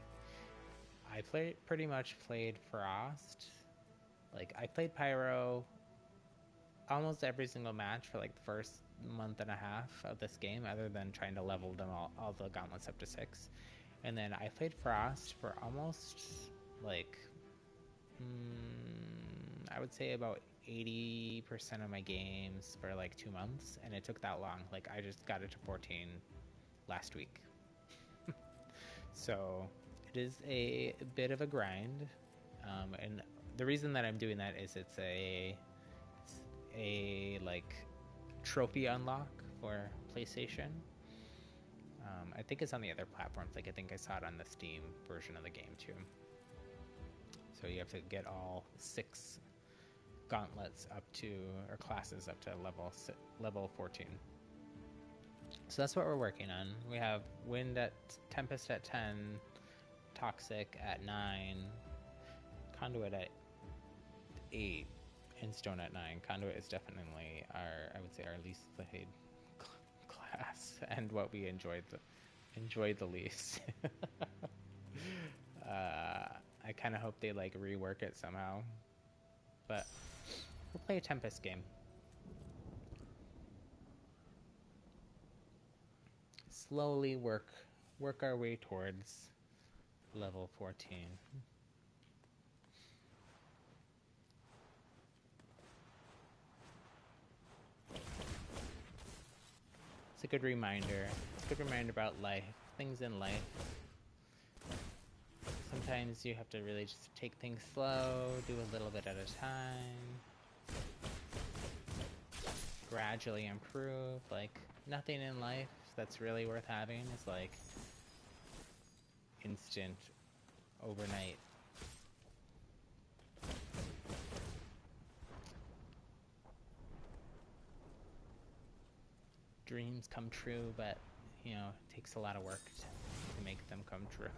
I pretty much played Frost. Like I played Pyro almost every single match for like the first month and a half of this game, other than trying to level them all the gauntlets up to 6. And then I played Frost for almost like I would say about 80% of my games for like 2 months, and it took that long. Like I just got it to 14 last week. So it is a bit of a grind, and the reason that I'm doing that is it's a like trophy unlock for PlayStation. I think it's on the other platforms. Like I think I saw it on the Steam version of the game too. So you have to get all 6 gauntlets up to, or classes up to level 14. So that's what we're working on. We have Tempest at 10, Toxic at 9, Conduit at 8, and Stone at 9. Conduit is definitely I would say our least played class, and what we enjoyed the least. I kind of hope they like rework it somehow, but we'll play a Tempest game. Slowly work our way towards level 14. It's a good reminder. It's a good reminder about life, things in life. Sometimes you have to really just take things slow, do a little bit at a time, gradually improve. Like, nothing in life that's really worth having is like instant, overnight. Dreams come true, but you know, it takes a lot of work to make them come true.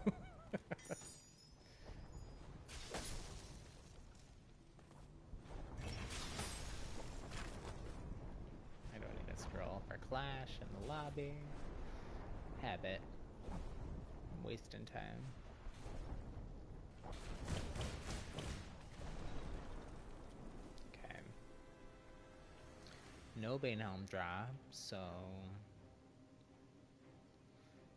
I don't need a scroll for Clash in the lobby. Habit. I'm wasting time. Okay. No Banehelm drop, so...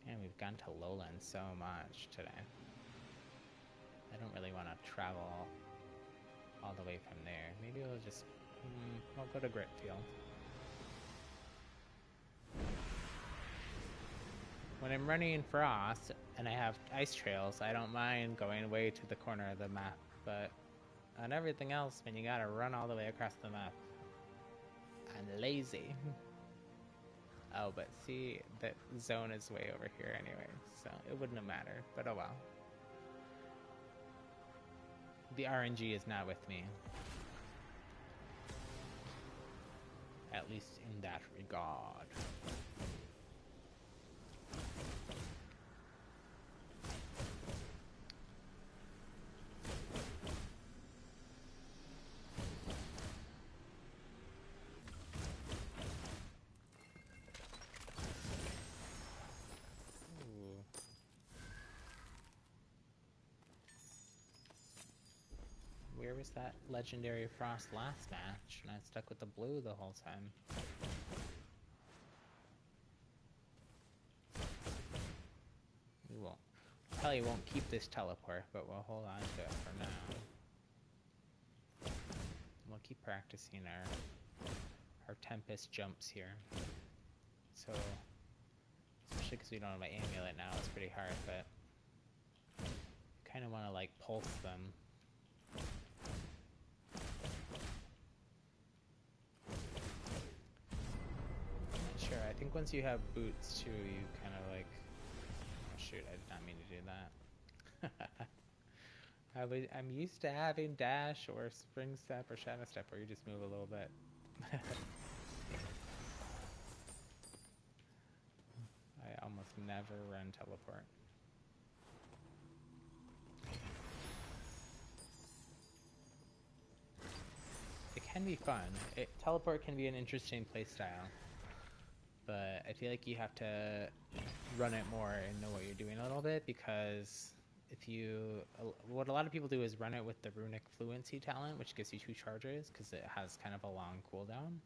And we've gone to Lowland so much today. I don't really want to travel all the way from there. Maybe we'll just... I'll go to Gritfield. When I'm running Frost and I have ice trails, I don't mind going way to the corner of the map, but on everything else, when you gotta run all the way across the map, I'm lazy. Oh, but see, the zone is way over here anyway, so it wouldn't have mattered, but oh well. The RNG is not with me. At least in that regard. Where was that legendary Frost last match? And I stuck with the blue the whole time. We probably won't keep this teleport, but we'll hold on to it for now. We'll keep practicing our Tempest jumps here. So, especially because we don't have my amulet now, it's pretty hard, but kind of want to like pulse them. Sure, I think once you have boots too, you kind of like... Oh shoot, I did not mean to do that. I'm used to having dash or spring step or shadow step where you just move a little bit. never run teleport. It can be fun. Teleport can be an interesting playstyle, but I feel like you have to run it more and know what you're doing a little bit, because what a lot of people do is run it with the runic fluency talent, which gives you 2 charges because it has kind of a long cooldown,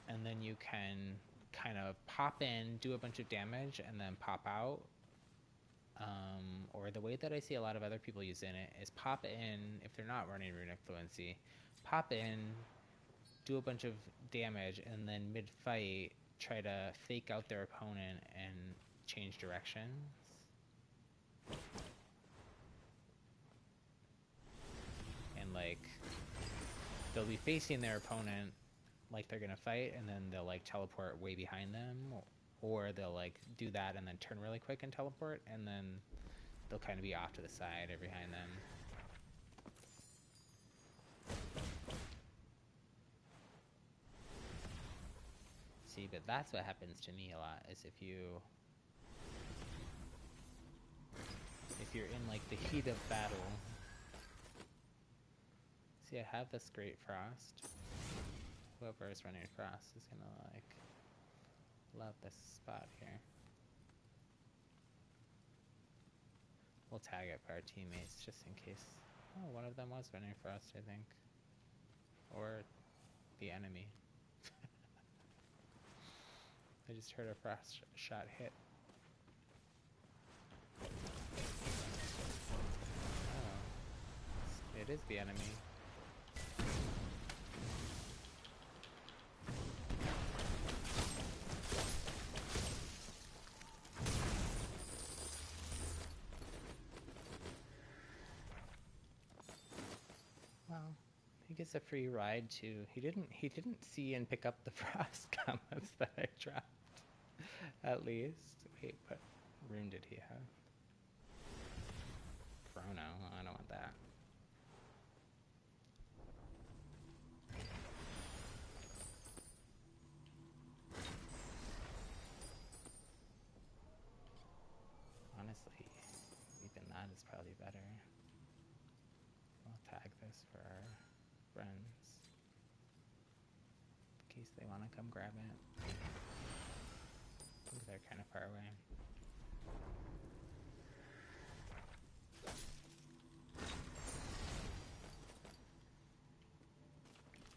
and then you can kind of pop in, do a bunch of damage, and then pop out. Or the way that I see a lot of other people using it is pop in, if they're not running runic fluency, pop in, do a bunch of damage, and then mid-fight try to fake out their opponent and change directions. And like, they'll be facing their opponent like they're gonna fight, and then they'll like teleport way behind them, or they'll like do that and then turn really quick and teleport, and then they'll kind of be off to the side or behind them. See, but that's what happens to me a lot, is if you're in like the heat of battle. See, I have this great frost. Whoever is running frost is gonna like love this spot here. We'll tag it for our teammates just in case. Oh, one of them was running frost, I think. Or the enemy. I just heard a frost shot hit. Oh, it is the enemy. Well, he gets a free ride too. He didn't see and pick up the frost comments that I dropped. At least. Wait, what rune did he have? Chrono. Oh, I don't want that. Honestly, even that is probably better. I'll tag this for our friends in case they want to come grab it. I think they're kind of far away.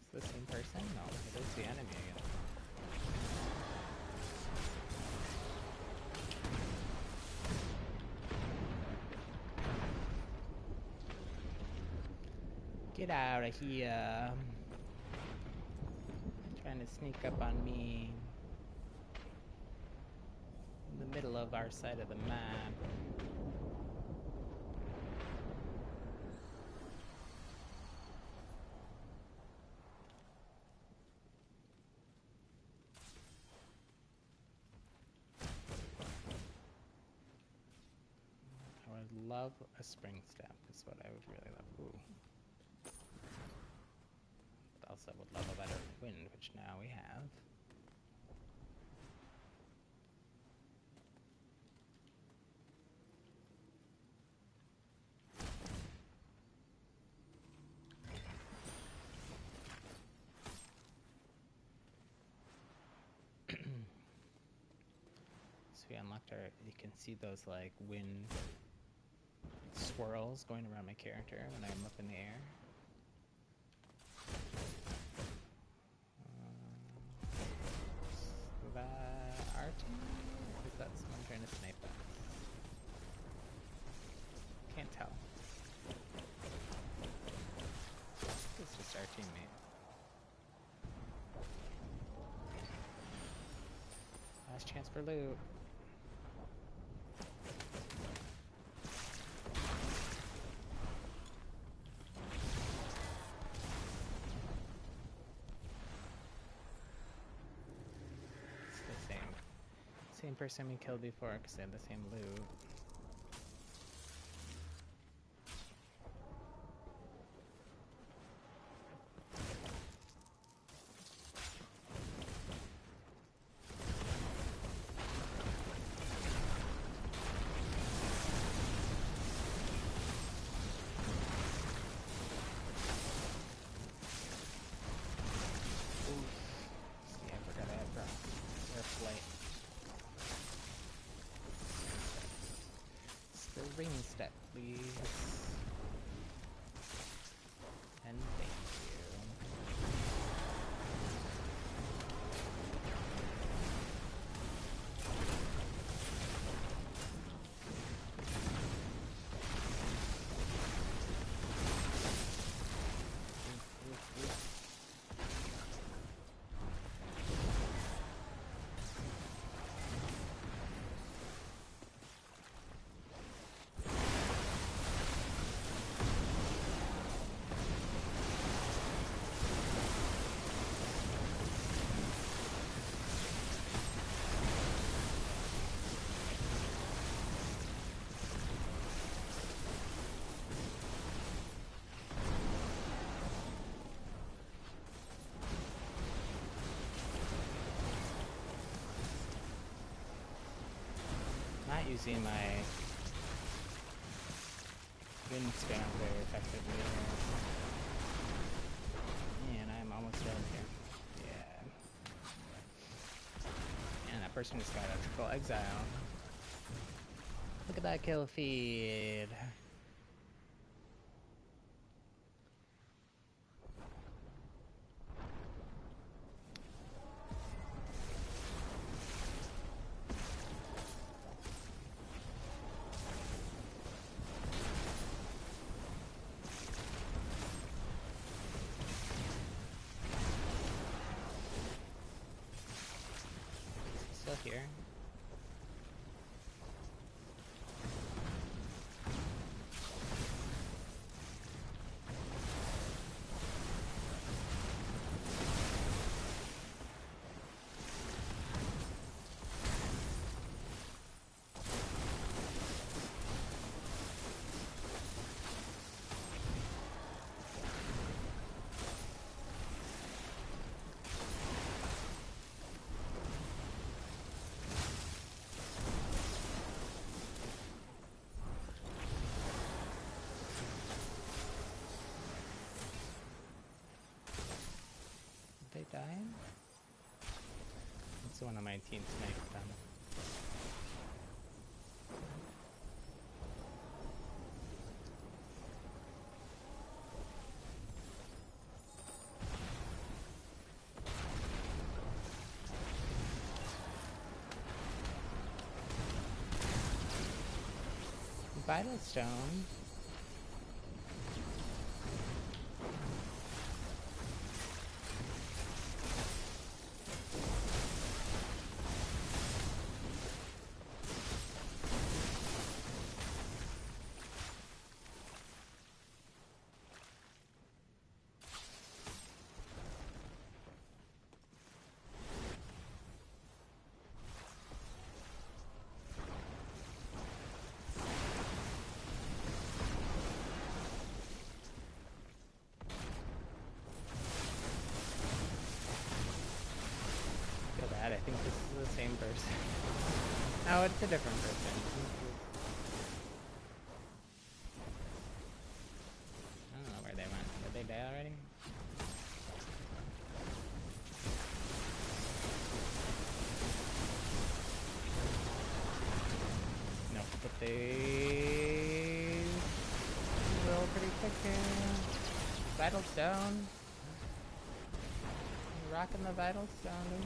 Is the same person? No, it is the enemy again. Get out of here. Trying to sneak up on me. In the middle of our side of the map. I would love a spring step, is what I would really love. Ooh. Also would love a better wind, which now we have. So we unlocked our, you can see those like wind swirls going around my character when I'm up in the air. Is that our team? Or is that someone trying to snipe us? Can't tell. It's just our teammate. Last chance for loot. Same person we killed before because they have the same loot. ring step, please. And thank you. Not using my wingspan very effectively here. And I'm almost done here. Yeah. And that person just got a triple exile. Look at that kill feed. Still here. They dying? It's one of my team sniped them. Vital Stone. I think this is the same person. No, it's a different person. I don't know where they went. Did they die already? No, but they will pretty quick here. Vital Stone. Rocking the Vital Stone.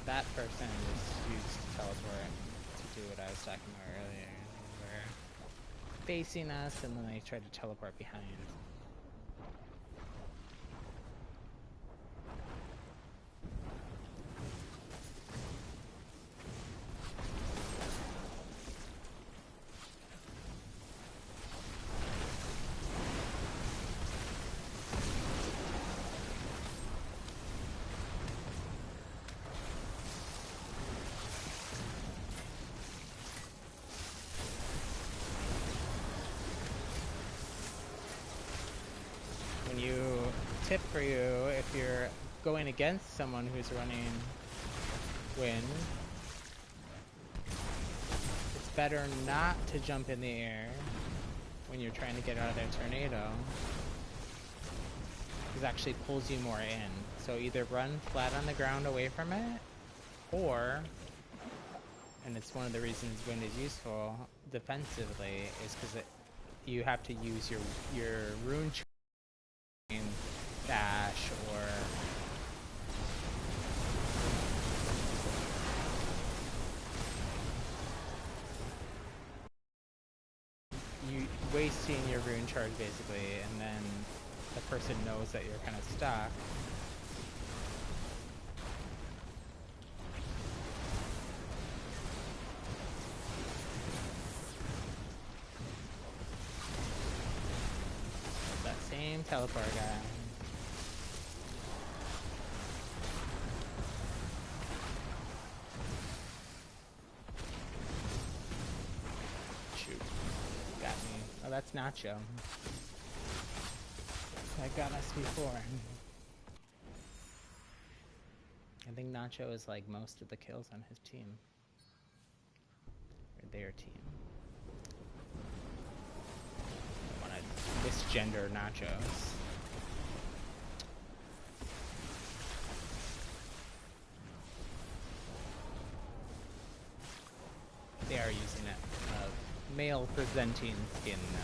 That person just used teleport to do what I was talking about earlier. They were facing us and then they tried to teleport behind. tip for you if you're going against someone who's running wind. It's better not to jump in the air when you're trying to get out of their tornado. It actually pulls you more in. So either run flat on the ground away from it, or, and it's one of the reasons wind is useful defensively, is because you have to use your rune chain dash or you wasting your rune charge basically, and then the person knows that you're kind of stuck. That same teleport guy. Shoot. Got me. Oh, that's Nacho. That got us before. I think Nacho is like most of the kills on his team. Or their team. I want to misgender Nachos. They are using a male presenting skin now.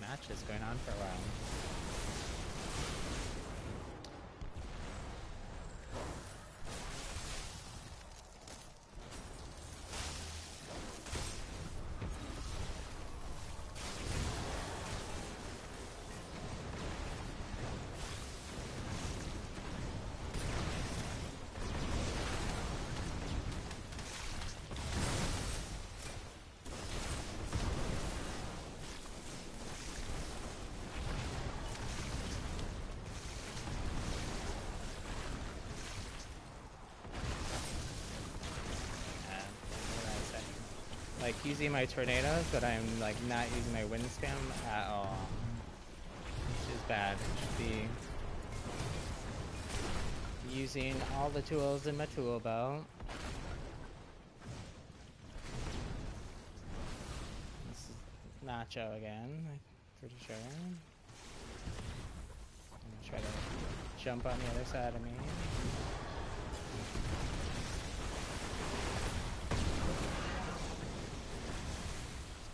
Match is going on for a while. Like using my tornadoes, but I'm like not using my wind spam at all. Which is bad. Should be using all the tools in my tool belt. This is Nacho again, I'm pretty sure. I'm gonna try to jump on the other side of me.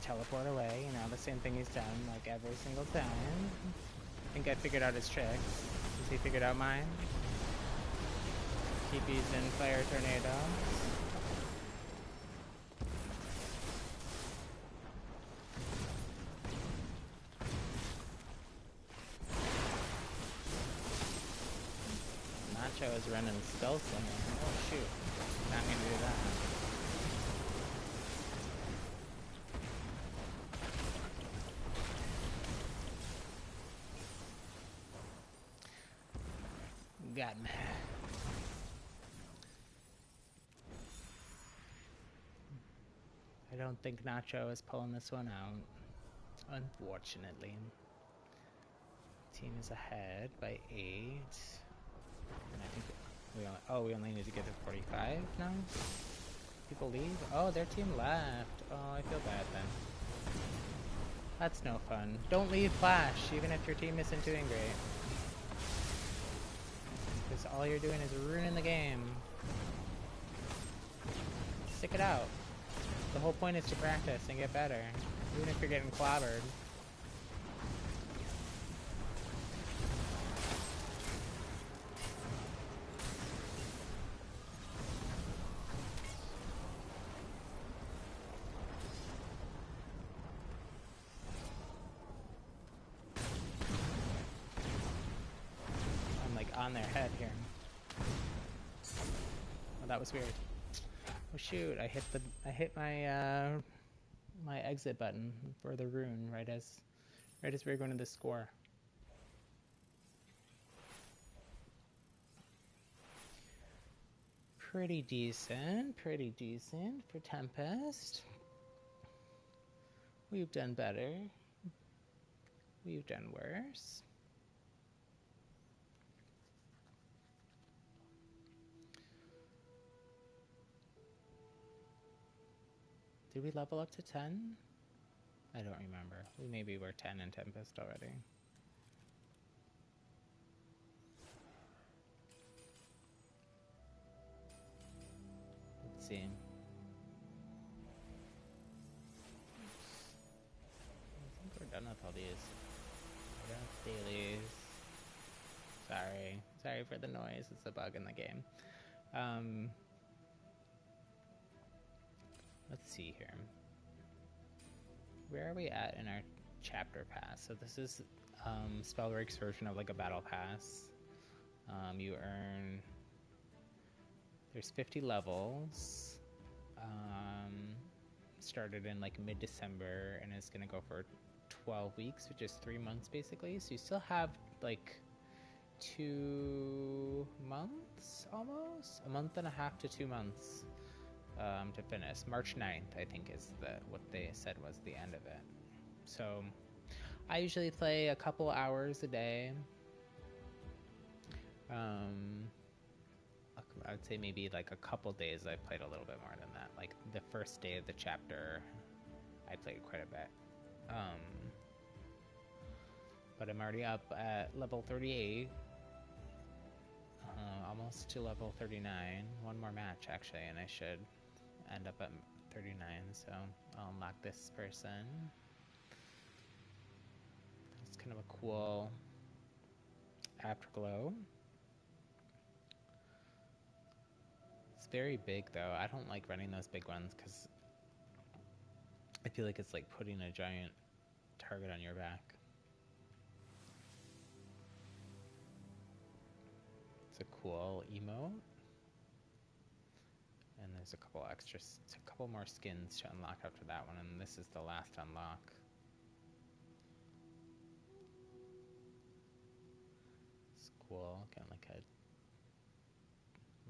Teleport away, you know, the same thing he's done like every single time. I think I figured out his tricks. Has he figured out mine? Keep using fire tornado. Nacho is running spell slinger. Oh shoot. Not gonna do that. Got me. I don't think Nacho is pulling this one out, unfortunately. Team is ahead by 8. And I think we only need to get to 45 now? People leave? Oh, their team left. Oh, I feel bad then. That's no fun. Don't leave Flash, even if your team isn't doing great. Because all you're doing is ruining the game. Stick it out. The whole point is to practice and get better, even if you're getting clobbered. on their head here. Oh, that was weird. Oh shoot! I hit my my exit button for the rune right as we were going to the score. Pretty decent for Tempest. We've done better. We've done worse. Did we level up to 10? I don't remember. We maybe were 10 in Tempest already. Let's see. I think we're done with all these. We're done with dailies. Sorry for the noise. It's a bug in the game. Let's see here. Where are we at in our chapter pass? So this is Spellbreak's version of like a battle pass. You earn... There's 50 levels. Started in like mid-December and it's gonna go for 12 weeks, which is 3 months basically. So you still have like 2 months almost? A month and a half to 2 months to finish. March 9th, I think, is what they said was the end of it. So I usually play a couple hours a day. I would say maybe like a couple days I played a little bit more than that. Like the first day of the chapter, I played quite a bit. But I'm already up at level 38. Almost to level 39. One more match actually, and I should end up at 39. So I'll unlock this person. It's kind of a cool afterglow. It's very big though. I don't like running those big ones because I feel like it's like putting a giant target on your back. It's a cool emote. And there's a couple more skins to unlock after that one, and this is the last unlock. It's cool, kind of like a,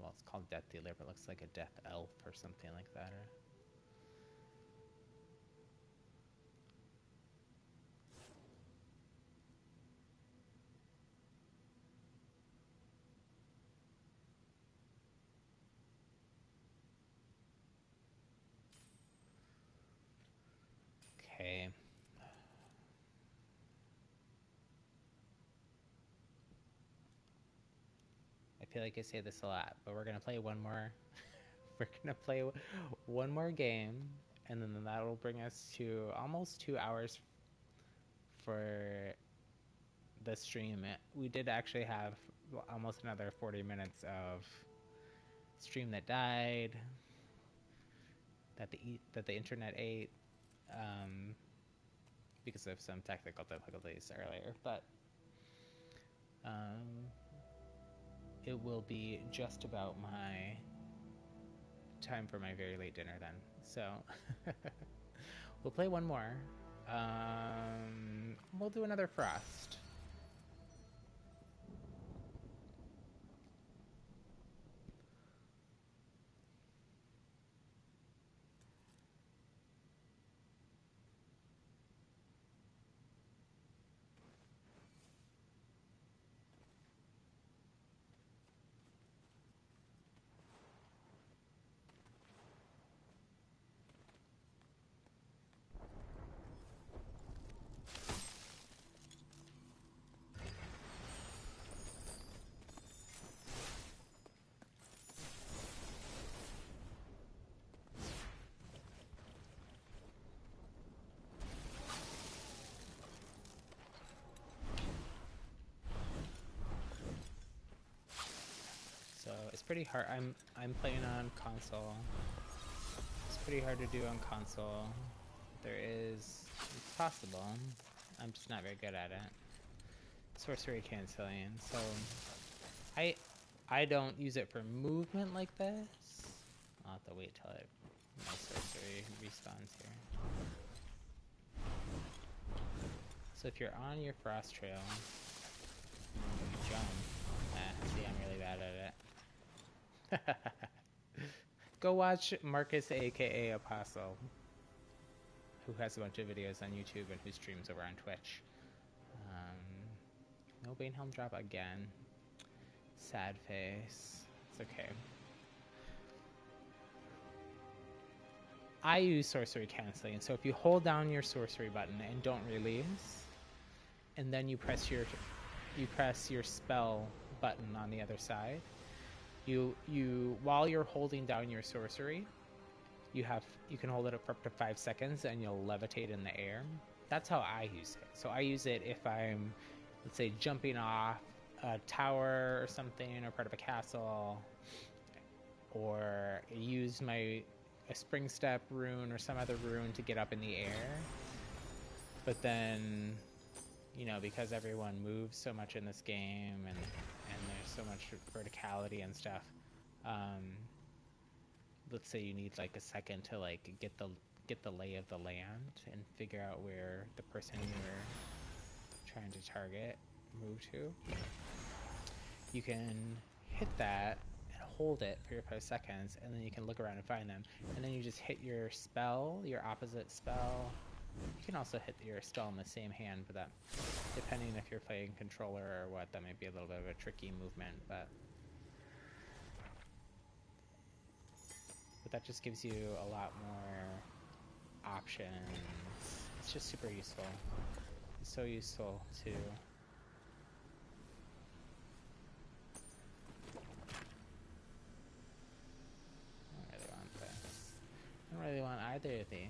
well, it's called Death Dealer, but it looks like a Death Elf or something like that. Okay. I feel like I say this a lot, but we're gonna play one more. We're gonna play one more game, and then that'll bring us to almost 2 hours for the stream. We did actually have almost another 40 minutes of stream that died, that the internet ate, because of some technical difficulties earlier, but it will be just about my time for my very late dinner then. So we'll play one more. We'll do another Frost. So it's pretty hard. I'm playing on console. It's pretty hard to do on console. It's possible. I'm just not very good at it. Sorcery canceling. So I don't use it for movement like this. I'll have to wait till my sorcery respawns here. So if you're on your frost trail, you jump. See, I'm really bad at it. Go watch Marcus, aka Apostle, who has a bunch of videos on YouTube and who streams over on Twitch. No Banehelm drop again. Sad face. It's okay. I use sorcery canceling, so if you hold down your sorcery button and don't release, and then you press your spell button on the other side, you while you're holding down your sorcery, you can hold it up for up to 5 seconds and you'll levitate in the air. That's how I use it. So I use it if I'm, let's say, jumping off a tower or something, or part of a castle, or use a spring step rune or some other rune to get up in the air. But then, you know, because everyone moves so much in this game and there's so much verticality and stuff, let's say you need like a second to like get the lay of the land and figure out where the person you're trying to target move to. You can hit that and hold it for your 5 seconds, and then you can look around and find them, and then you just hit your spell, your opposite spell. You can also hit your spell in the same hand, but that, depending if you're playing controller or what, that might be a little bit of a tricky movement, but that just gives you a lot more options. It's just super useful. It's so useful to I don't really want either of these.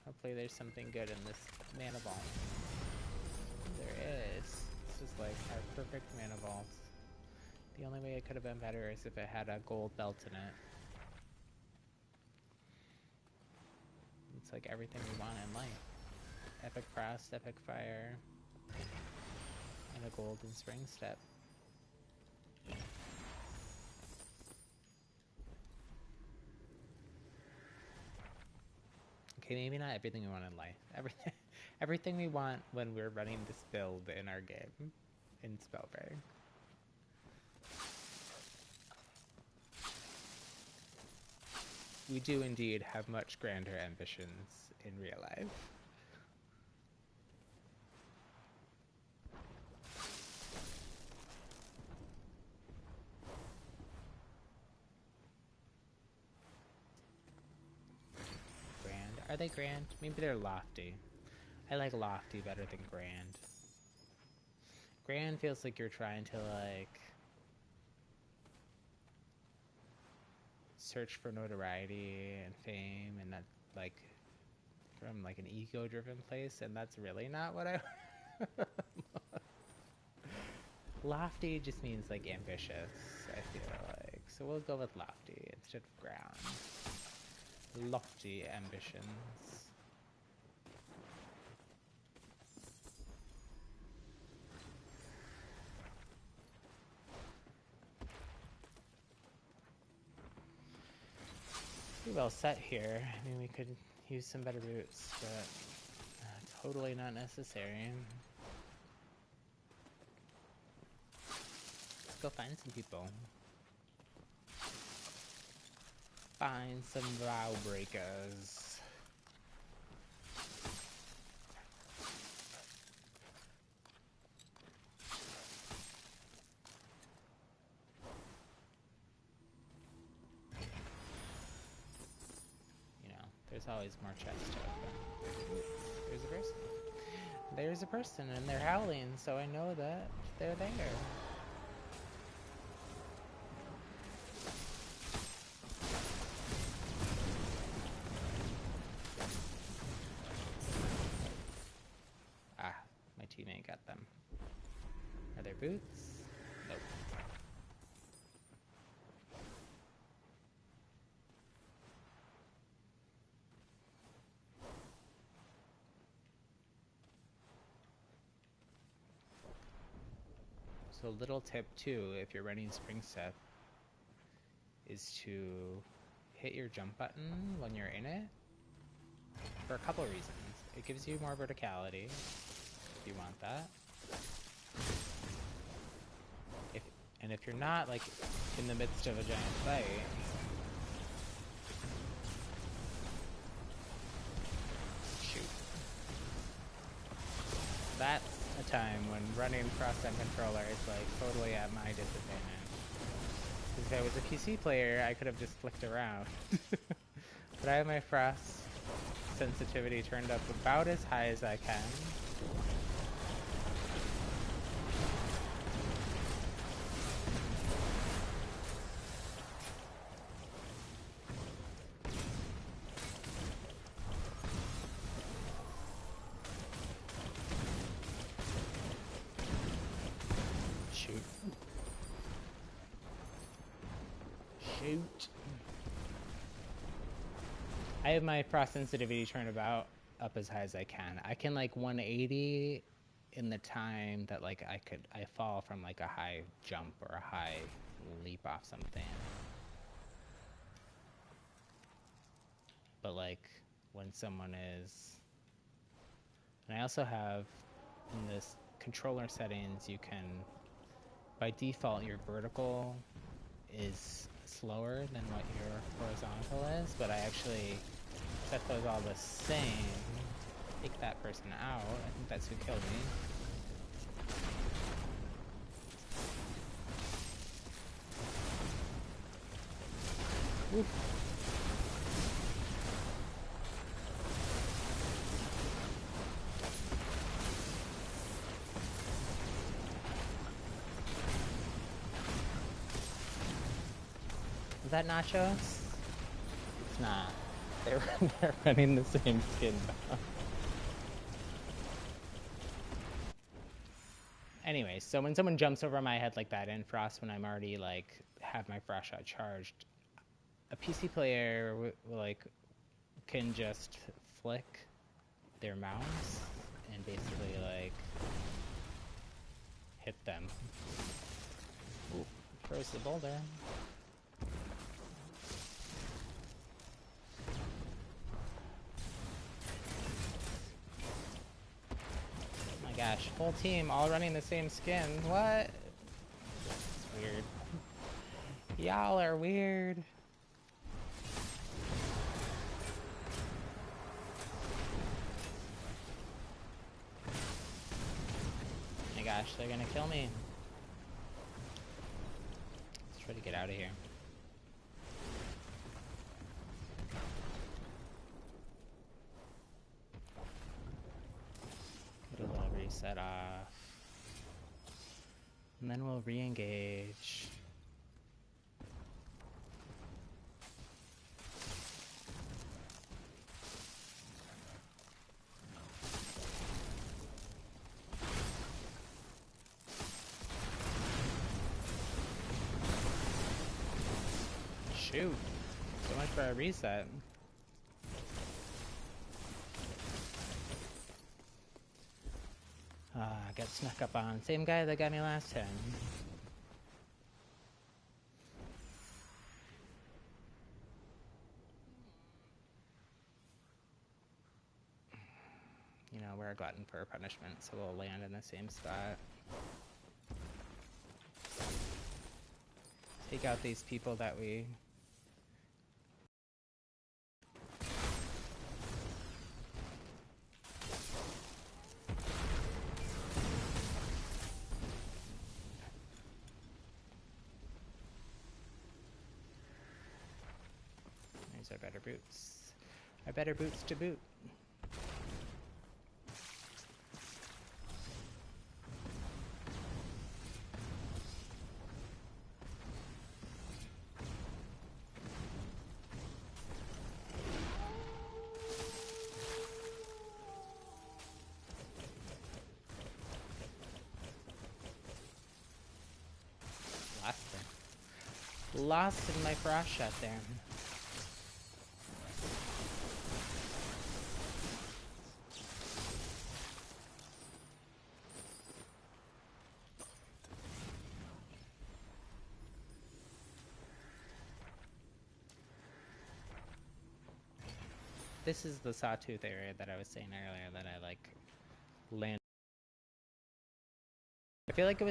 Hopefully there's something good in this mana vault. There is. This is like our perfect mana vault. The only way it could have been better is if it had a gold belt in it. It's like everything we want in life. Epic Frost, Epic Fire, and a golden spring step. Okay, maybe not everything we want in life. Everything we want when we're running this build in our game, in Spellbreak. We do indeed have much grander ambitions in real life. Grand? Are they grand? Maybe they're lofty. I like lofty better than grand. Grand feels like you're trying to, like, search for notoriety and fame, and that, like, from, like, an ego-driven place, and that's really not what I... Lofty just means, like, ambitious, I feel like. So we'll go with lofty instead of ground. Lofty ambitions. Pretty well set here. I mean, we could use some better boots, but totally not necessary. Let's go find some people. Find some vow breakers. There's always more chests to open. There's a person. There's a person, and they're howling, so I know that they're there. Ah, my teammate got them. Are there boots? Nope. So a little tip too, if you're running spring step, is to hit your jump button when you're in it for a couple reasons. It gives you more verticality, if you want that. And if you're not like in the midst of a giant fight, shoot. That's a time when running cross-end controller is like totally at my disadvantage. If I was a PC player, I could have just flicked around. But I have my frost sensitivity turned up about as high as I can. Shoot. Shoot. I have my frost sensitivity turned about up as high as I can. I can like 180 in the time that like I fall from like a high jump or a high leap off something. But like when someone is, and I also have in this controller settings, you can, by default your vertical is slower than what your horizontal is, but I actually set those all the same. Take that person out. I think that's who killed me. Oof. Is that nachos? It's not. They're running the same skin now. Anyway, so when someone jumps over my head like that in Frost, when I'm already like have my Frost shot charged, a PC player like can just flick their mouse and basically like hit them. Ooh, throws the boulder. Gosh, whole team all running the same skin. What? It's weird. Y'all are weird. Oh my gosh, they're gonna kill me. Let's try to get out of here. Get a little reset off. And then we'll re-engage. Shoot. So much for a reset. I got snuck up on. Same guy that got me last time. You know, we're a glutton for punishment, so we'll land in the same spot. Take out these people that we... There's our better boots. Our better boots to boot. Lost in my frost shot there. this is the Sawtooth area that I was saying earlier that I like land. I feel like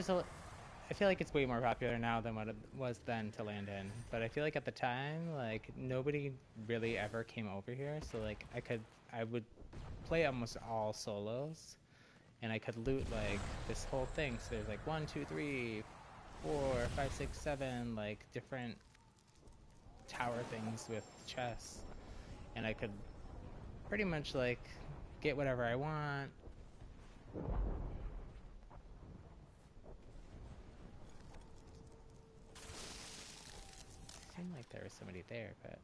it's way more popular now than what it was then to land in. But I feel like at the time, like nobody really ever came over here, so like I would play almost all solos, and I could loot like this whole thing. So there's like 1, 2, 3, 4, 5, 6, 7, like different tower things with chests, and I could pretty much like get whatever I want. Seemed like there was somebody there, but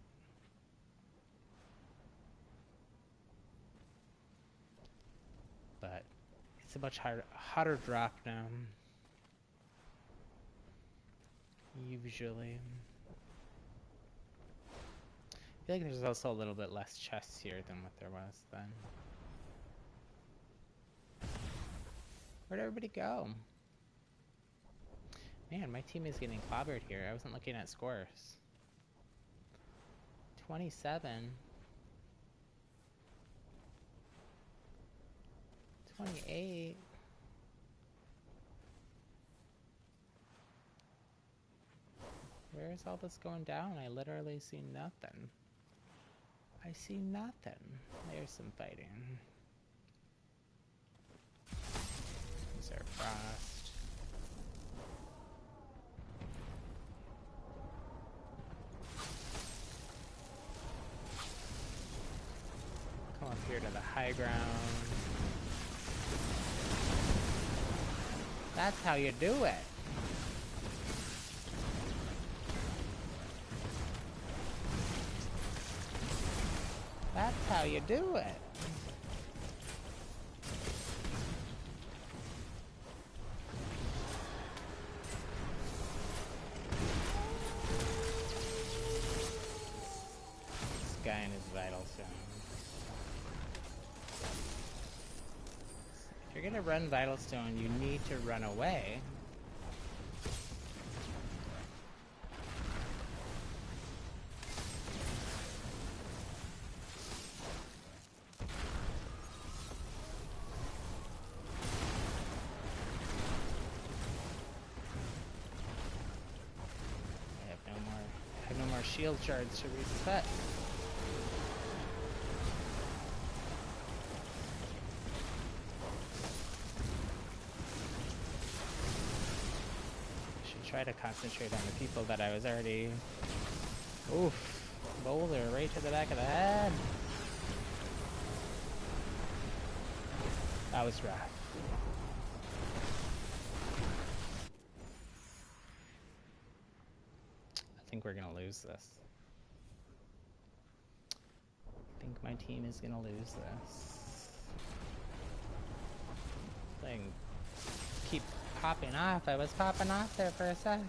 it's a much hotter drop now. Usually. I feel like there's also a little bit less chests here than what there was then. Where'd everybody go? Man, my team is getting clobbered here. I wasn't looking at scores. 27. 28. Where is all this going down? I literally see nothing. I see nothing. There's some fighting. There's our frost. Come up here to the high ground. That's how you do it. That's how you do it. This guy and his vital stone. If you're gonna run vital stone, you need to run away. Shield shards to reset. I should try to concentrate on the people that I was already... Oof. Boulder right to the back of the head. That was rough. I think we're gonna lose this. I think my team is gonna lose this. Thing keep popping off. I was popping off there for a sec.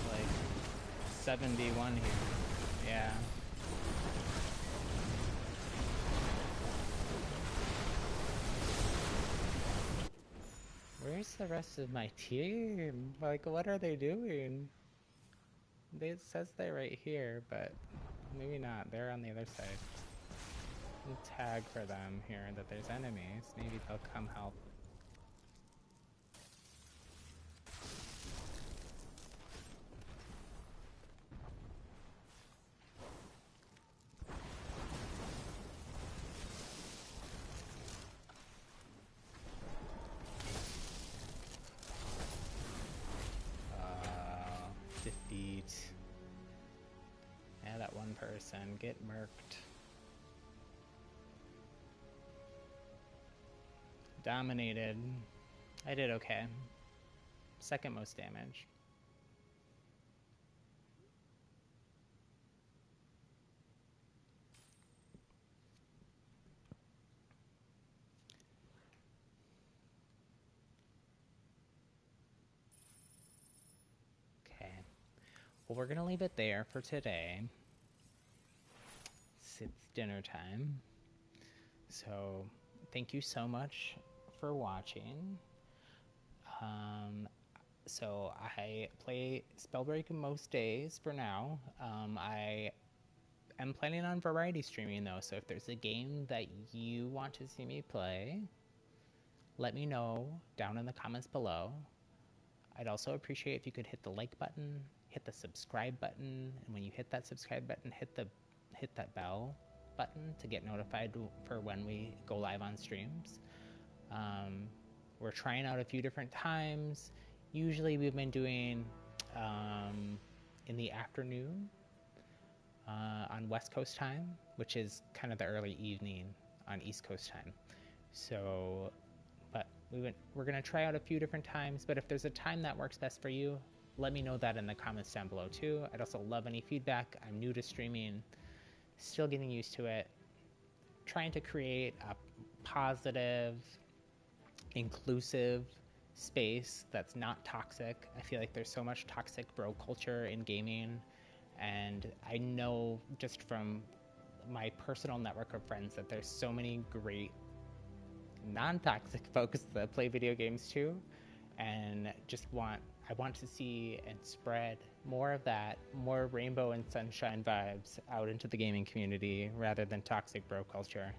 Like 71 here. Yeah. Where's the rest of my team? Like, what are they doing? It says they're right here, but maybe not. They're on the other side. We'll tag for them here that there's enemies. Maybe they'll come help. Defeat. Yeah, that one person. Get murked. Dominated. I did okay. Second most damage. Okay. Well, we're gonna leave it there for today. It's dinner time. So, thank you so much for watching. So I play Spellbreak most days for now. I am planning on variety streaming though, so if there's a game that you want to see me play, let me know down in the comments below. I'd also appreciate if you could hit the like button, hit the subscribe button, and when you hit that subscribe button, hit that bell button to get notified for when we go live on streams. We're trying out a few different times. Usually we've been doing in the afternoon on West Coast time, which is kind of the early evening on East Coast time. So, but we're gonna try out a few different times, but if there's a time that works best for you, let me know that in the comments down below too. I'd also love any feedback. I'm new to streaming, still getting used to it, trying to create a positive, inclusive space that's not toxic. I feel like there's so much toxic bro culture in gaming, and I know just from my personal network of friends that there's so many great non-toxic folks that play video games too, and I want to see and spread more of that, more rainbow and sunshine vibes out into the gaming community rather than toxic bro culture.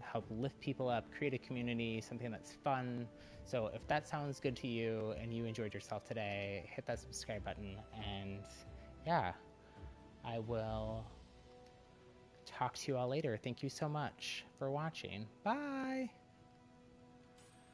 Help lift people up, create a community, something that's fun. So if that sounds good to you and you enjoyed yourself today, hit that subscribe button, and yeah, I will talk to you all later. Thank you so much for watching. Bye!